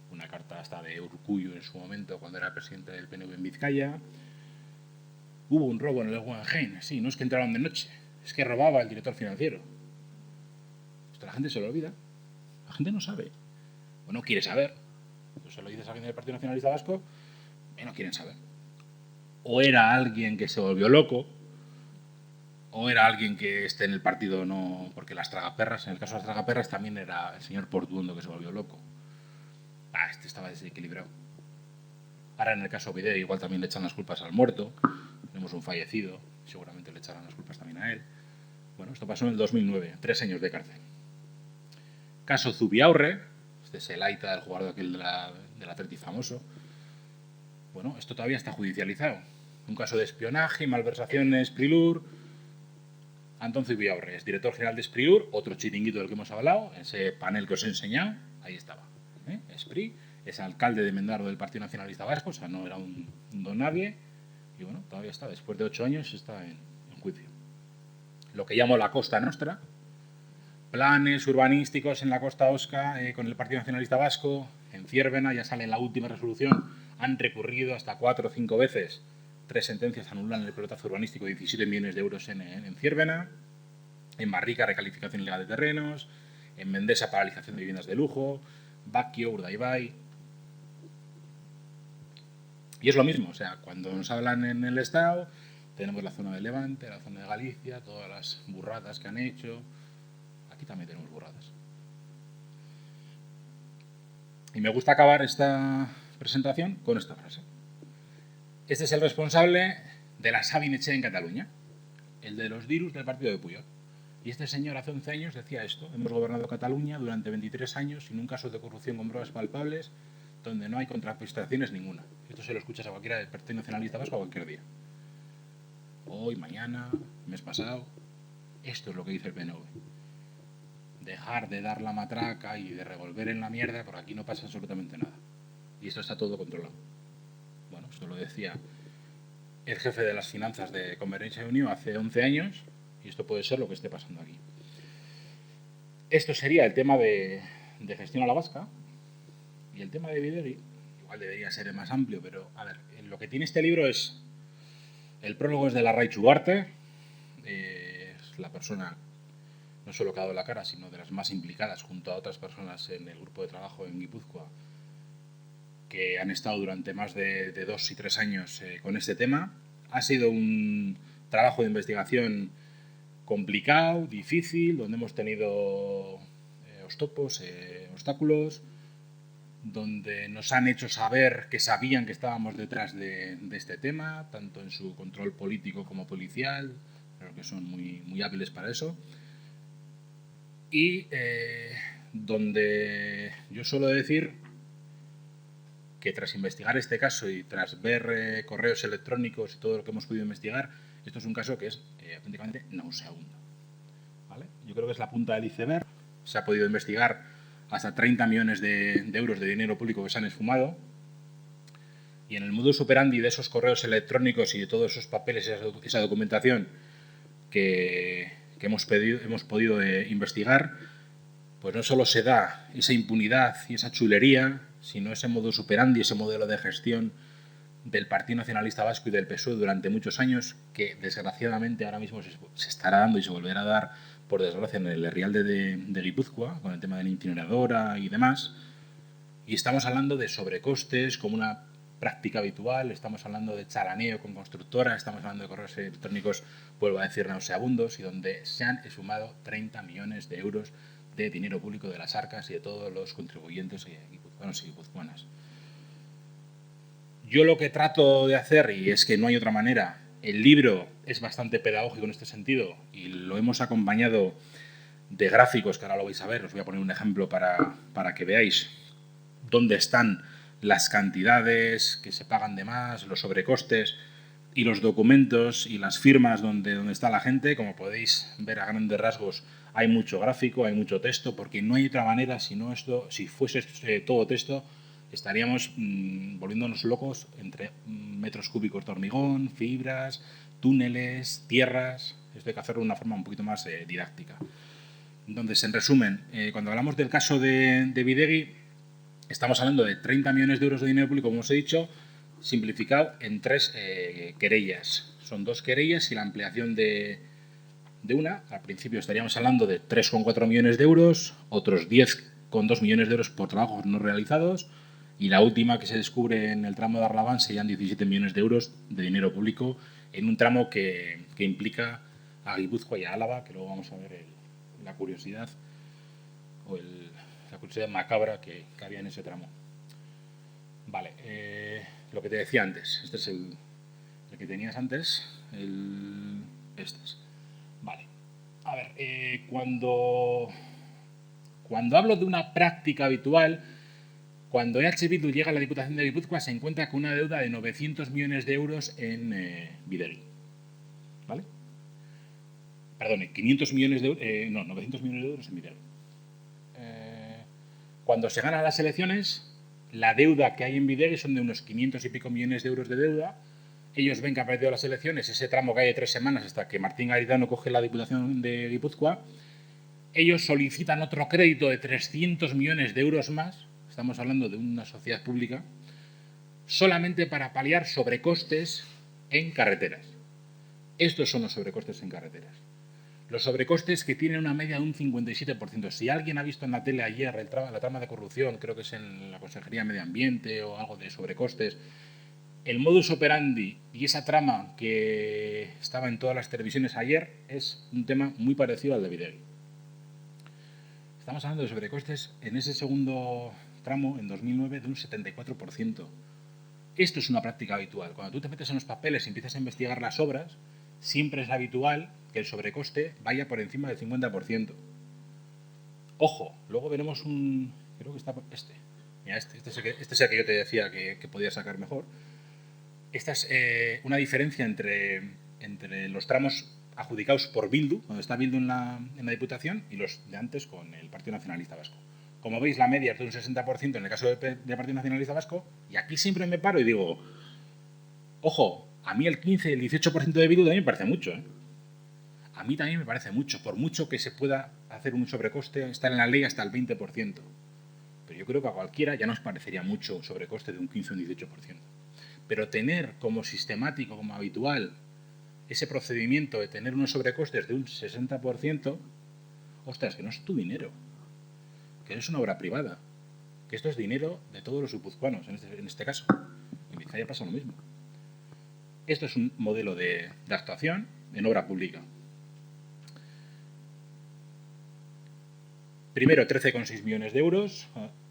Una carta hasta de Urkullu en su momento, cuando era presidente del PNV en Vizcaya. Hubo un robo en el Guggenheim. Sí, no es que entraron de noche, es que robaba el director financiero. Esto la gente se lo olvida. La gente no sabe. O no quiere saber. Tú se lo dices a alguien del Partido Nacionalista Vasco y no quieren saber. O era alguien que se volvió loco, o era alguien que esté en el partido no... Porque las tragaperras, en el caso de las tragaperras, también era el señor Portuondo que se volvió loco. Este estaba desequilibrado. Ahora en el caso Video igual también le echan las culpas al muerto. Tenemos un fallecido, seguramente le echarán las culpas también a él. Bueno, esto pasó en el 2009, 3 años de cárcel. Caso Zubiaurre, este es el Aita, el jugador aquel del Atleti famoso. Bueno, esto todavía está judicializado. Un caso de espionaje y malversación en Sprilur. Antón Zubiaurre es director general de Sprilur, otro chiringuito del que hemos hablado, ese panel que os he enseñado, ahí estaba. Spri, es alcalde de Mendaro del Partido Nacionalista Vasco, o sea, no era un don nadie. Y bueno, todavía está, después de 8 años está en juicio. Lo que llamo la Costa Nostra, planes urbanísticos en la Costa Osca con el Partido Nacionalista Vasco, en Ciérvena, ya sale en la última resolución, han recurrido hasta 4 o 5 veces, 3 sentencias anulan el pelotazo urbanístico de 17 millones de euros en Ciérvena, en Barrica recalificación ilegal de terrenos, en Mendesa paralización de viviendas de lujo, Baquio, Urdaibai. Y es lo mismo, o sea, cuando nos hablan en el Estado, tenemos la zona de Levante, la zona de Galicia, todas las burradas que han hecho. Aquí también tenemos burradas. Y me gusta acabar esta presentación con esta frase. Este es el responsable de la Sabin Etxea en Cataluña, el de los dirus del partido de Pujol. Y este señor hace 11 años decía esto: hemos gobernado Cataluña durante 23 años sin un caso de corrupción con pruebas palpables, donde no hay contraprestaciones ninguna. Esto se lo escuchas a cualquiera del Partido Nacionalista Vasco a cualquier día. Hoy, mañana, mes pasado. Esto es lo que dice el PNV. Dejar de dar la matraca y de revolver en la mierda, porque aquí no pasa absolutamente nada. Y esto está todo controlado. Bueno, esto lo decía el jefe de las finanzas de Convergencia y Unió hace 11 años, y esto puede ser lo que esté pasando aquí. Esto sería el tema de gestión a la vasca. Y el tema de Bidegui, igual debería ser más amplio, pero a ver, lo que tiene este libro es... El prólogo es de Larraitz Ugarte, es la persona no solo que ha dado la cara, sino de las más implicadas junto a otras personas en el grupo de trabajo en Guipúzcoa, que han estado durante más de 2 y 3 años con este tema. Ha sido un trabajo de investigación complicado, difícil, donde hemos tenido obstáculos, donde nos han hecho saber que sabían que estábamos detrás de este tema, tanto en su control político como policial, creo que son muy hábiles para eso. Y donde yo suelo decir que tras investigar este caso y tras ver correos electrónicos y todo lo que hemos podido investigar, esto es un caso que es auténticamente nauseabundo. ¿Vale? Yo creo que es la punta del iceberg. Se ha podido investigar hasta 30 millones de euros de dinero público que se han esfumado. Y en el modus operandi de esos correos electrónicos y de todos esos papeles, esa documentación que hemos podido investigar, pues no solo se da esa impunidad y esa chulería, sino ese modus operandi, ese modelo de gestión del Partido Nacionalista Vasco y del PSOE durante muchos años, que desgraciadamente ahora mismo se estará dando y se volverá a dar, por desgracia, en el Herrialde de Guipúzcoa, con el tema de la incineradora y demás. Y estamos hablando de sobrecostes como una práctica habitual, estamos hablando de chalaneo con constructoras, estamos hablando de correos electrónicos, vuelvo a decir, nauseabundos, y donde se han esfumado 30 millones de euros de dinero público de las arcas y de todos los contribuyentes guipuzcoanos y guipuzcoanas. Yo lo que trato de hacer, y es que no hay otra manera, el libro es bastante pedagógico en este sentido y lo hemos acompañado de gráficos, que ahora lo vais a ver, os voy a poner un ejemplo para que veáis dónde están las cantidades que se pagan de más, los sobrecostes y los documentos y las firmas donde está la gente. Como podéis ver a grandes rasgos, hay mucho gráfico, hay mucho texto, porque no hay otra manera, si fuese todo texto, estaríamos volviéndonos locos entre metros cúbicos de hormigón, fibras, túneles, tierras. Esto hay que hacerlo de una forma un poquito más didáctica. Entonces, en resumen, cuando hablamos del caso de Bidegi, estamos hablando de 30 millones de euros de dinero público, como os he dicho, simplificado en 3 querellas. Son 2 querellas y la ampliación de una. Al principio estaríamos hablando de 3,4 millones de euros, otros 10,2 millones de euros por trabajos no realizados, y la última que se descubre en el tramo de Arlabán serían 17 millones de euros de dinero público en un tramo que implica a Guipúzcoa y a Álava, que luego vamos a ver la curiosidad o la curiosidad macabra que había en ese tramo. Vale, lo que te decía antes, este es el que tenías antes, este es. Vale, a ver, cuando hablo de una práctica habitual, cuando EH Bildu llega a la Diputación de Guipúzcoa se encuentra con una deuda de 900 millones de euros en Bidegi. ¿Vale? Perdón, 500 millones de euros, 900 millones de euros en Bidegi. Cuando se ganan las elecciones, la deuda que hay en Bidegi son de unos 500 y pico millones de euros de deuda. Ellos ven que ha perdido las elecciones, ese tramo que hay de 3 semanas hasta que Martín Garitano coge la Diputación de Guipúzcoa. Ellos solicitan otro crédito de 300 millones de euros más, estamos hablando de una sociedad pública, solamente para paliar sobrecostes en carreteras. Estos son los sobrecostes en carreteras. Los sobrecostes que tienen una media de un 57%. Si alguien ha visto en la tele ayer la trama de corrupción, creo que es en la Consejería de Medio Ambiente o algo de sobrecostes, el modus operandi y esa trama que estaba en todas las televisiones ayer es un tema muy parecido al de Bidegi. Estamos hablando de sobrecostes en ese segundo tramo, en 2009, de un 74%. Esto es una práctica habitual. Cuando tú te metes en los papeles y empiezas a investigar las obras, siempre es habitual que el sobrecoste vaya por encima del 50%. Ojo, luego veremos creo que está este. Mira, este es el que yo te decía que podía sacar mejor. Esta es una diferencia entre los tramos adjudicados por Bildu, cuando está Bildu en la Diputación, y los de antes con el Partido Nacionalista Vasco. Como veis, la media es de un 60% en el caso del Partido Nacionalista Vasco, y aquí siempre me paro y digo, ojo, a mí el 15 y el 18% de Bildu también me parece mucho, ¿eh? A mí también me parece mucho, por mucho que se pueda hacer un sobrecoste, estar en la ley hasta el 20%. Pero yo creo que a cualquiera ya nos parecería mucho un sobrecoste de un 15 o un 18%. Pero tener como sistemático, como habitual, ese procedimiento de tener unos sobrecostes de un 60%, ostras, que no es tu dinero, que es una obra privada, que esto es dinero de todos los guipuzcoanos, en este caso. En Vizcaya pasa lo mismo. Esto es un modelo de actuación en obra pública. Primero, 13,6 millones de euros.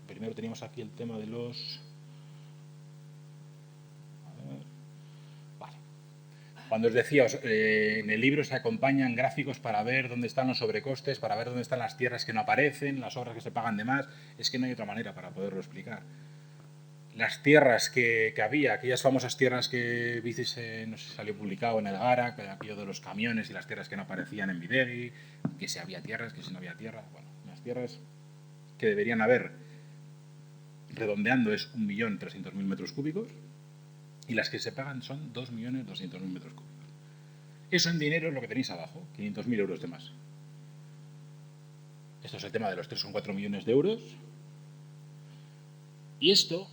Primero teníamos aquí el tema de los... Vale. Cuando os decía, en el libro se acompañan gráficos para ver dónde están los sobrecostes, para ver dónde están las tierras que no aparecen, las obras que se pagan de más. Es que no hay otra manera para poderlo explicar. las tierras que había, aquellas famosas tierras que visteis, no sé si salió publicado en el Gara, aquello de los camiones y las tierras que no aparecían en Bidegi, que si había tierras, que si no había tierras. Bueno, las tierras que deberían haber, redondeando, es 1.300.000 metros cúbicos, y las que se pagan son 2.200.000 metros cúbicos. Eso en dinero es lo que tenéis abajo, 500.000 euros de más. Esto es el tema de los 3 o 4 millones de euros. Y esto,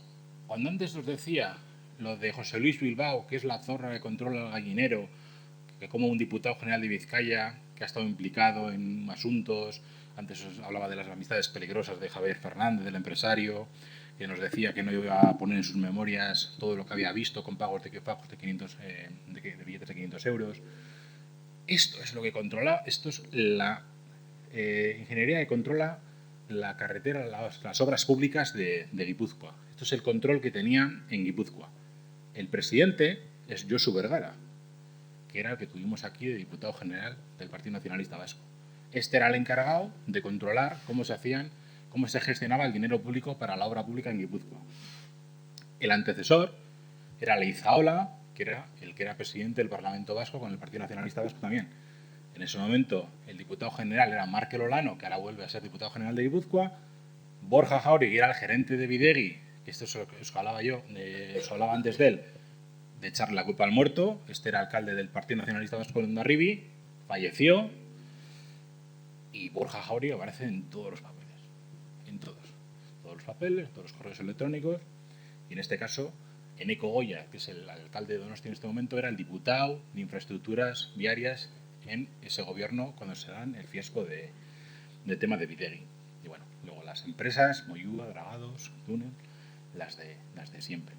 cuando antes os decía lo de José Luis Bilbao, que es la zorra que controla el gallinero, que como un diputado general de Vizcaya, que ha estado implicado en asuntos, antes os hablaba de las amistades peligrosas de Javier Fernández, del empresario, que nos decía que no iba a poner en sus memorias todo lo que había visto con pagos de 500, de billetes de 500 euros. Esto es lo que controla, esto es la ingeniería que controla la carretera, las obras públicas de Guipúzcoa. Esto es el control que tenían en Guipúzcoa. El presidente es Josu Vergara, que era el que tuvimos aquí de diputado general del Partido Nacionalista Vasco. Este era el encargado de controlar cómo se gestionaba el dinero público para la obra pública en Guipúzcoa. El antecesor era Leizaola, que era el que era presidente del Parlamento Vasco con el Partido Nacionalista Vasco también. En ese momento el diputado general era Markel Olano, que ahora vuelve a ser diputado general de Guipúzcoa. Borja Jauregui, que era el gerente de Bidegi, que esto es lo que os hablaba yo, os hablaba antes de él, de echarle la culpa al muerto. Este era alcalde del Partido Nacionalista Vasco de Hondarribia, falleció, y Borja Jauregui aparece en todos los papeles, en todos los papeles, todos los correos electrónicos, y en este caso Eneko Goya, que es el alcalde de Donostia en este momento, era el diputado de infraestructuras viarias en ese gobierno cuando se dan el fiasco de tema de Bidegi. Y bueno, luego las empresas, Moyúa, Dragados, Túnel, las de siempre.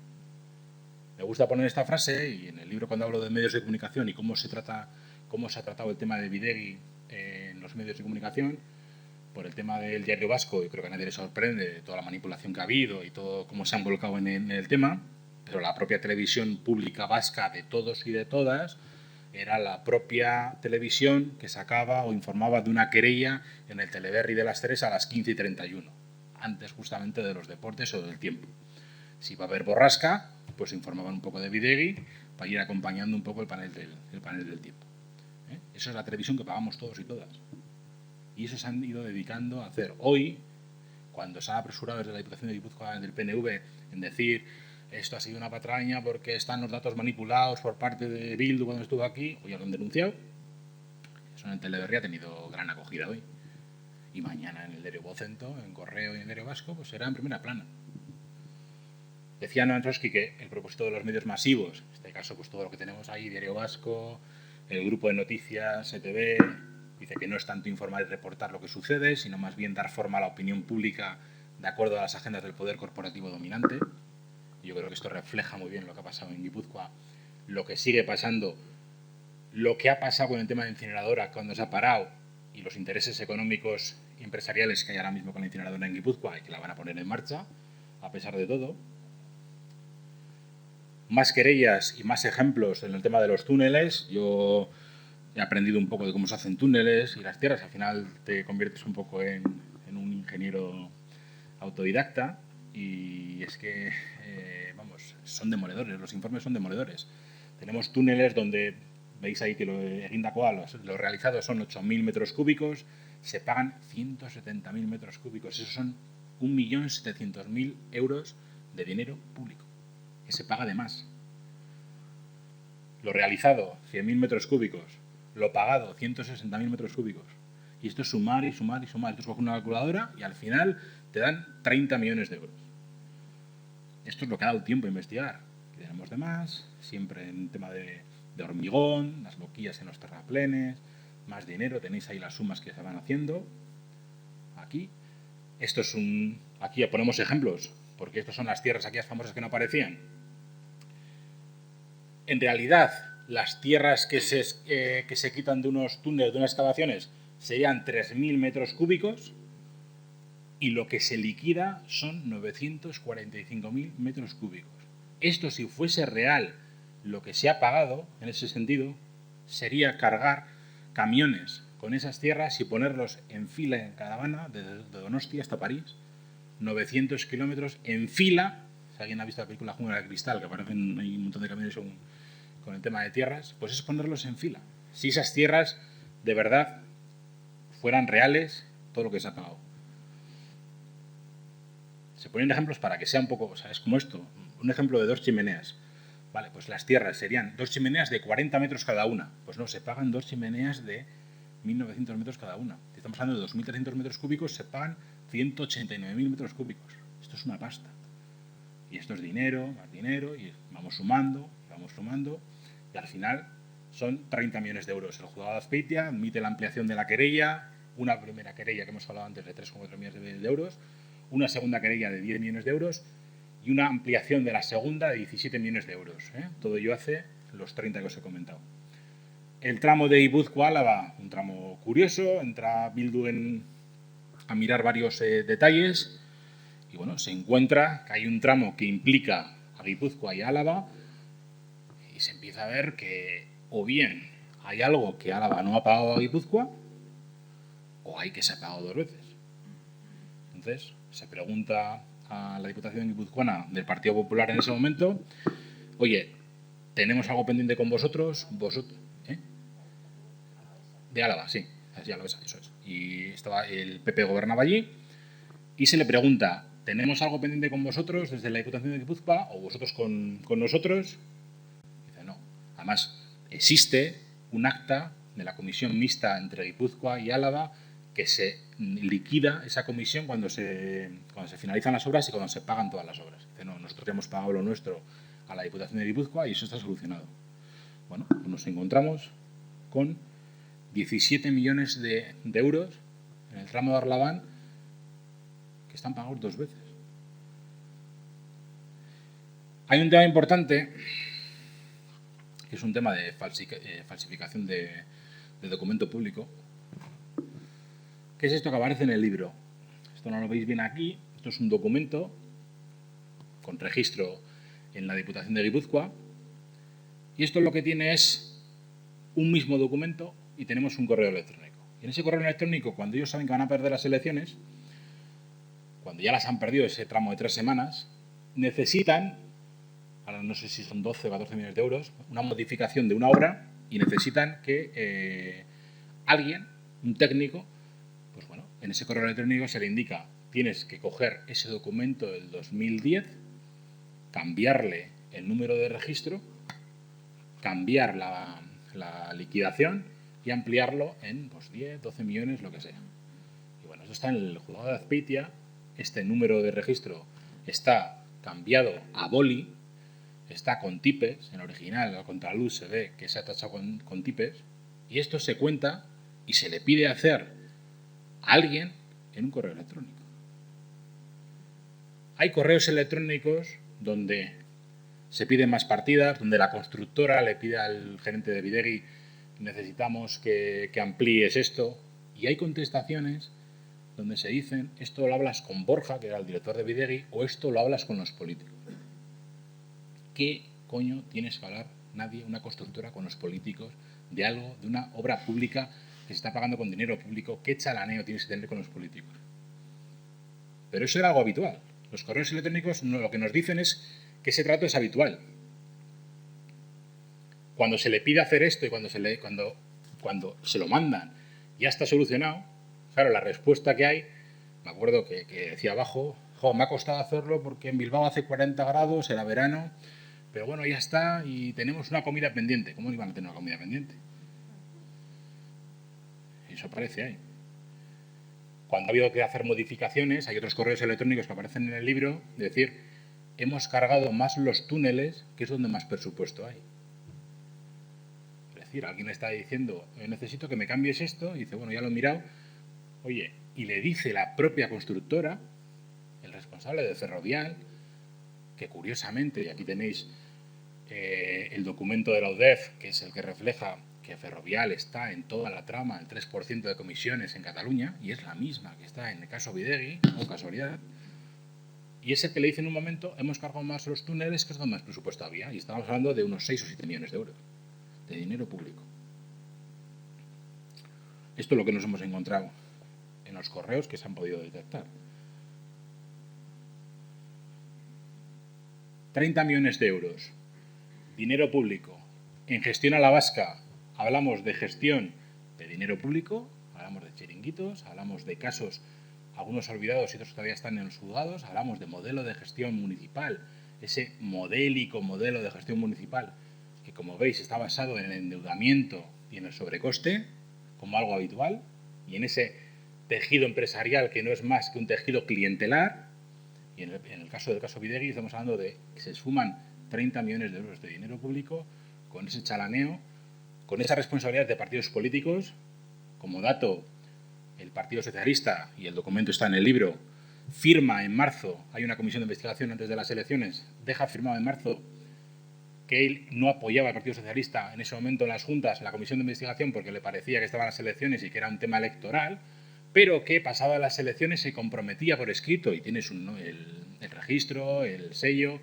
Me gusta poner esta frase, y en el libro cuando hablo de medios de comunicación y cómo se ha tratado el tema de Bidegi en los medios de comunicación, por el tema del Diario Vasco, y creo que a nadie le sorprende toda la manipulación que ha habido y todo cómo se han volcado en el tema, pero la propia televisión pública vasca de todos y de todas era la propia televisión que sacaba o informaba de una querella en el Teleberri de las 3 a las 15:31, antes justamente de los deportes o del tiempo. Si iba a haber borrasca, pues informaban un poco de Bidegi para ir acompañando un poco el panel del tiempo. Esa es la televisión que pagamos todos y todas. Y eso se han ido dedicando a hacer. Hoy, cuando se han apresurado desde la Diputación de Guipúzcoa, del PNV, en decir esto ha sido una patraña porque están los datos manipulados por parte de Bildu cuando estuvo aquí, hoy ya lo han denunciado. Eso en el Teleberri ha tenido gran acogida hoy. Y mañana en el Diario Vocento, en Correo y en el Diario Vasco, pues será en primera plana. Decía Noam Chomsky que el propósito de los medios masivos, en este caso pues todo lo que tenemos ahí, Diario Vasco, el grupo de noticias, ETV, dice que no es tanto informar y reportar lo que sucede, sino más bien dar forma a la opinión pública de acuerdo a las agendas del poder corporativo dominante. Yo creo que esto refleja muy bien lo que ha pasado en Guipúzcoa, lo que sigue pasando, lo que ha pasado con el tema de incineradora cuando se ha parado y los intereses económicos y empresariales que hay ahora mismo con la incineradora en Guipúzcoa y que la van a poner en marcha, a pesar de todo. Más querellas y más ejemplos en el tema de los túneles. Yo he aprendido un poco de cómo se hacen túneles y las tierras. Al final te conviertes un poco en un ingeniero autodidacta. Y es que, vamos, son demoledores. Los informes son demoledores. Tenemos túneles donde veis ahí que lo de Egindakoa, lo realizado son 8.000 metros cúbicos. Se pagan 170.000 metros cúbicos. Esos son 1.700.000 euros de dinero público, que se paga de más. Lo realizado, 100.000 metros cúbicos. Lo pagado, 160.000 metros cúbicos. Y esto es sumar y sumar y sumar. Esto es coger una calculadora y al final te dan 30 millones de euros. Esto es lo que ha dado tiempo a investigar. Que tenemos de más, siempre en tema de hormigón, las boquillas en los terraplenes, más dinero, tenéis ahí las sumas que se van haciendo. Aquí. Esto es aquí ya ponemos ejemplos, porque estas son las tierras aquellas famosas que no aparecían. En realidad, las tierras que se quitan de unos túneles, de unas excavaciones, serían 3.000 metros cúbicos y lo que se liquida son 945.000 metros cúbicos. Esto, si fuese real lo que se ha pagado, en ese sentido, sería cargar camiones con esas tierras y ponerlos en fila en caravana de Donostia hasta París, 900 kilómetros en fila, si alguien ha visto la película Jungla de Cristal, que aparecen hay un montón de camiones con el tema de tierras, pues es ponerlos en fila. Si esas tierras de verdad fueran reales, todo lo que se ha pagado. Se ponen ejemplos para que sea un poco, o sea, es como esto, un ejemplo de 2 chimeneas. Vale, pues las tierras serían 2 chimeneas de 40 metros cada una. Pues no, se pagan 2 chimeneas de 1.900 metros cada una. Si estamos hablando de 2.300 metros cúbicos, se pagan 189.000 metros cúbicos. Esto es una pasta. Y esto es dinero, más dinero, y vamos sumando, y al final son 30 millones de euros. El juzgado de Azpeitia admite la ampliación de la querella, una primera querella que hemos hablado antes de 3,4 millones de euros, una segunda querella de 10 millones de euros y una ampliación de la segunda de 17 millones de euros. Todo ello hace los 30 que os he comentado. El tramo de Guipúzcoa-Álava, un tramo curioso, entra Bildu a mirar varios detalles y bueno, se encuentra que hay un tramo que implica a Guipúzcoa y Álava y se empieza a ver que o bien hay algo que Álava no ha pagado a Guipúzcoa o hay que se ha pagado 2 veces. Entonces se pregunta a la Diputación guipuzcoana del Partido Popular en ese momento, oye, ¿tenemos algo pendiente con vosotros? De Álava, sí, así Alavesa, eso es. Y estaba, el PP gobernaba allí y se le pregunta, ¿tenemos algo pendiente con vosotros desde la Diputación de Guipúzcoa o vosotros con nosotros? Dice, no. Además, existe un acta de la comisión mixta entre Guipúzcoa y Álava que se liquida esa comisión cuando se finalizan las obras y cuando se pagan todas las obras. Dice, no, nosotros ya hemos pagado lo nuestro a la Diputación de Guipúzcoa y eso está solucionado. Bueno, pues nos encontramos con 17 millones de euros en el tramo de Arlabán que están pagados 2 veces. Hay un tema importante que es un tema de falsificación de documento público. ¿Qué es esto que aparece en el libro? Esto no lo veis bien aquí. Esto es un documento con registro en la Diputación de Guipúzcoa. Y esto lo que tiene es un mismo documento y tenemos un correo electrónico. Y en ese correo electrónico, cuando ellos saben que van a perder las elecciones, cuando ya las han perdido ese tramo de 3 semanas, necesitan, ahora no sé si son 12 o 14 millones de euros, una modificación de una obra y necesitan que alguien, un técnico, pues bueno, en ese correo electrónico se le indica, tienes que coger ese documento del 2010, cambiarle el número de registro, cambiar la liquidación y ampliarlo en pues, 10, 12 millones, lo que sea. Y bueno, esto está en el juzgado de Azpeitia. Este número de registro está cambiado a boli, está con tipes, en original, al contraluz se ve que se ha tachado con tipes, y esto se cuenta y se le pide hacer a alguien en un correo electrónico. Hay correos electrónicos donde se piden más partidas, donde la constructora le pide al gerente de Bidegi necesitamos que amplíes esto, y hay contestaciones donde se dicen esto lo hablas con Borja, que era el director de Bidegi, o esto lo hablas con los políticos. ¿Qué coño tienes que hablar nadie, una constructora, con los políticos de algo, de una obra pública que se está pagando con dinero público? ¿Qué chalaneo tienes que tener con los políticos? Pero eso era algo habitual. Los correos electrónicos lo que nos dicen es que ese trato es habitual. Cuando se le pide hacer esto y cuando se lo mandan ya está solucionado, claro, la respuesta que hay, me acuerdo que decía abajo, me ha costado hacerlo porque en Bilbao hace 40 grados, era verano, pero bueno, ya está y tenemos una comida pendiente. ¿Cómo iban a tener una comida pendiente? Eso aparece ahí. Cuando ha habido que hacer modificaciones, hay otros correos electrónicos que aparecen en el libro, de decir, hemos cargado más los túneles, que es donde más presupuesto hay. Es decir, alguien le está diciendo, necesito que me cambies esto, y dice, bueno, ya lo he mirado, oye, y le dice la propia constructora, el responsable de Ferrovial, que curiosamente, y aquí tenéis el documento de la UDEF, que es el que refleja que Ferrovial está en toda la trama, el 3% de comisiones en Cataluña, y es la misma que está en el caso Bidegi, o casualidad, y es el que le dice en un momento, hemos cargado más los túneles, que es donde más presupuesto había, y estamos hablando de unos 6 o 7 millones de euros de dinero público. Esto es lo que nos hemos encontrado en los correos que se han podido detectar. 30 millones de euros, dinero público. En Gestión a la Vasca hablamos de gestión de dinero público, hablamos de chiringuitos, hablamos de casos, algunos olvidados y otros todavía están en los juzgados, hablamos de modelo de gestión municipal, ese modélico modelo de gestión municipal que, como veis, está basado en el endeudamiento y en el sobrecoste, como algo habitual, y en ese tejido empresarial que no es más que un tejido clientelar. Y en el caso del caso Bidegui estamos hablando de que se suman 30 millones de euros de dinero público con ese chalaneo, con esa responsabilidad de partidos políticos. Como dato, el Partido Socialista, y el documento está en el libro, firma en marzo, hay una comisión de investigación antes de las elecciones, deja firmado en marzo que él no apoyaba al Partido Socialista en ese momento en las juntas, en la comisión de investigación, porque le parecía que estaban las elecciones y que era un tema electoral, pero que pasadas las elecciones se comprometía por escrito, y tienes el registro, el sello,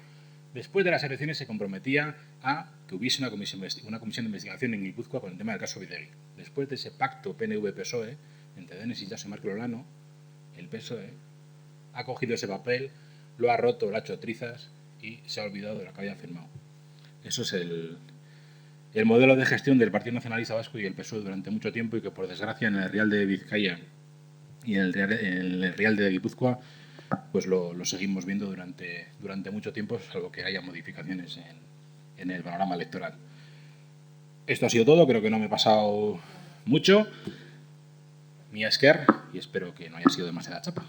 después de las elecciones se comprometía a que hubiese una comisión de investigación en Guipúzcoa con el tema del caso Bidegui. Después de ese pacto PNV-PSOE, entre Denis Itxaso y Marc Olano, el PSOE ha cogido ese papel, lo ha roto, lo ha hecho trizas y se ha olvidado de lo que había firmado. Eso es el modelo de gestión del Partido Nacionalista Vasco y el PSOE durante mucho tiempo, y que, por desgracia, en el Real de Vizcaya y en el Real de Guipúzcoa pues lo seguimos viendo durante mucho tiempo, salvo que haya modificaciones en el panorama electoral. Esto ha sido todo, creo que no me he pasado mucho. Mila esker, y espero que no haya sido demasiada chapa.